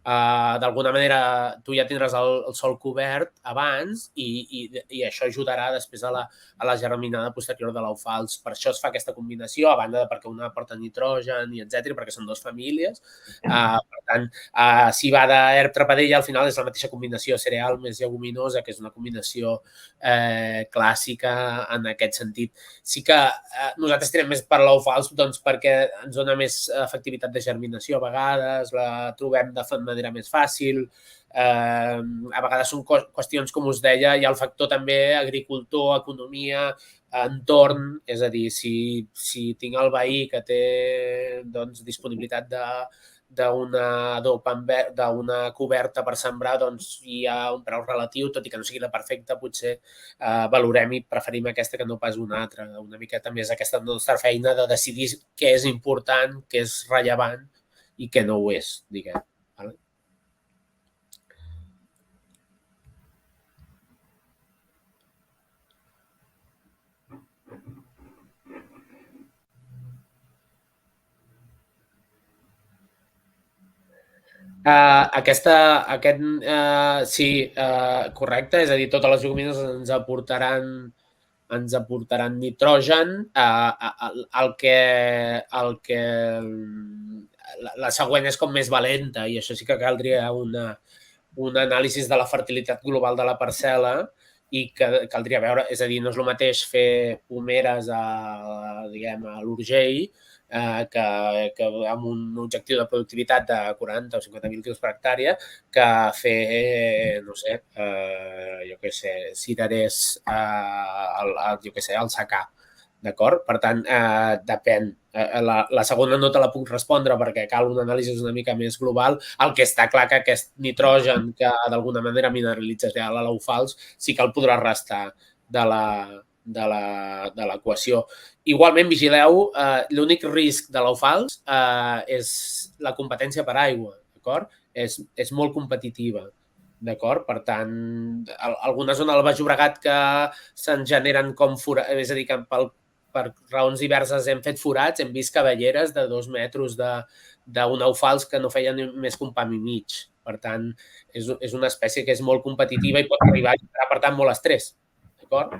d'alguna manera tu ja tindràs el sol cobert abans i això ajudarà després a la germinada posterior de l'eufals. Per això es fa aquesta combinació, a banda de perquè una porta nitrogen i etc, perquè són dues famílies. Per tant, civada, herb, trapadella, al final és la mateixa combinació cereal més lleguminosa, que és una combinació clàssica en aquest sentit. Sí que nosaltres tirem més per l'eufals perquè ens dona més efectivitat de germinació a vegades, la trobem de manera més fàcil. A vegades són qüestions, com us deia, hi ha el factor també agricultor, economia, entorn, és a dir, si tinc el veí que té disponibilitat d'una coberta per sembrar, doncs hi ha un preu relatiu, tot i que no sigui la perfecta, potser valorem i preferim aquesta que no pas una altra. Una miqueta més aquesta nostra feina de decidir què és important, què és rellevant i què no ho és, diguem. Sí, correcte, és a dir, totes les lleguminoses ens aportaran nitrogen. La següent és com més valenta i això sí que caldria un anàlisi de la fertilitat global de la parcel·la i que caldria veure, és a dir, no és el mateix fer pomeres a l'Urgell que amb un objectiu de productivitat de 40 o 50.000 quilos per hectàrea que fer, no sé, jo què sé, cirerers al secà. D'acord? Per tant, depèn. La segona no te la puc respondre perquè cal una anàlisi una mica més global. El que està clar que aquest nitrogen que d'alguna manera mineralitzarà l'alfals sí que el podrà restar de l'equació. Igualment, vigileu, l'únic risc de l'alfals és la competència per aigua. D'acord? És molt competitiva. D'acord? Per tant, alguna zona del Baix Llobregat que se'n generen com forats, és a dir, que per raons diverses hem fet forats, hem vist cavalleres de 2 metres d'un alfals que no feien més que un pam i mig. Per tant, és una espècie que és molt competitiva i pot arribar a generar, per tant, molt estrès. D'acord?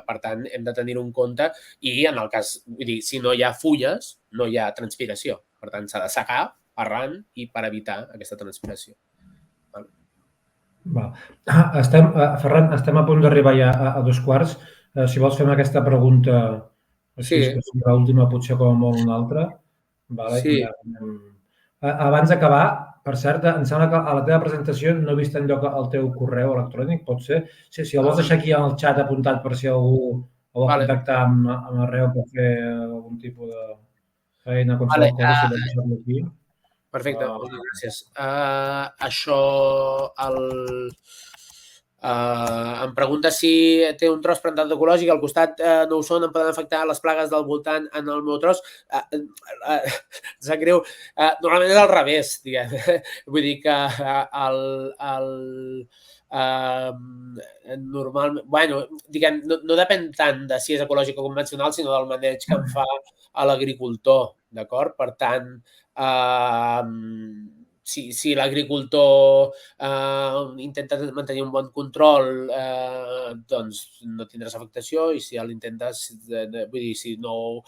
Per tant, hem de tenir-ho en compte i en el cas, vull dir, si no hi ha fulles, no hi ha transpiració. Per tant, s'ha de secar arran i per evitar aquesta transpiració. Ferran, estem a punt d'arribar ja a 2:15. Si vols fem aquesta pregunta, si l'última potser com a molt una altra. Sí. Abans d'acabar, per cert, em sembla que a la teva presentació no he vist enlloc el teu correu electrònic, pot ser? Si el vols deixar aquí en el xat apuntat per si algú vol contactar amb Arreu per fer algun tipus de feina, qualsevol cosa, si vols deixar-lo aquí. Perfecte, moltes gràcies. Em pregunta si té un tros plantat ecològic, al costat no ho són, em poden afectar les plagues del voltant en el meu tros. Sap greu. Normalment és al revés, diguem. Vull dir que normalment, bueno, diguem, no depèn tant de si és ecològic o convencional, sinó del maneig que en fa a l'agricultor, d'acord? Per tant, si l'agricultor intenta mantenir un bon control, doncs no tindràs afectació i si l'intentes, vull dir, si no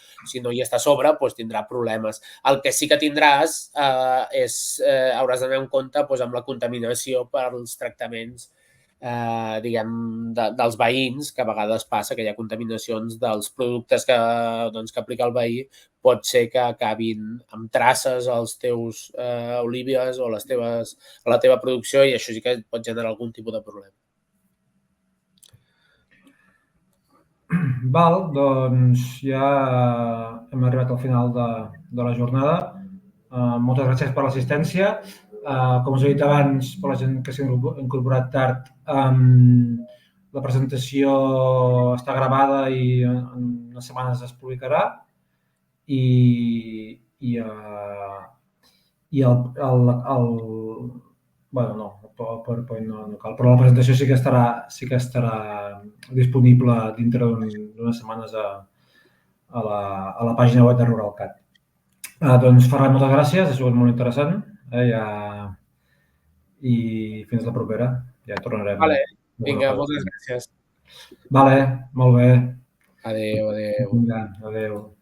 hi està a sobre, doncs tindrà problemes. El que sí que tindràs hauràs d'anar en compte amb la contaminació pels tractaments dels veïns, que a vegades passa que hi ha contaminacions dels productes que aplica el veí, pot ser que acabin amb traces als teus olives o a la teva producció i això sí que pot generar algun tipus de problema. Val, doncs ja hem arribat al final de la jornada. Moltes gràcies per l'assistència. Com us he dit abans, per la gent que s'ha incorporat tard, la presentació està gravada i en unes setmanes es publicarà i el PowerPoint no cal, però la presentació sí que estarà disponible dintre d'unes setmanes a la pàgina web de RuralCat. Doncs, Ferran, moltes gràcies, ha sigut molt interessant i fins la propera, ja tornarem. Vale, vinga, moltes gràcies. Vale, molt bé. Adéu. Vinga, adéu.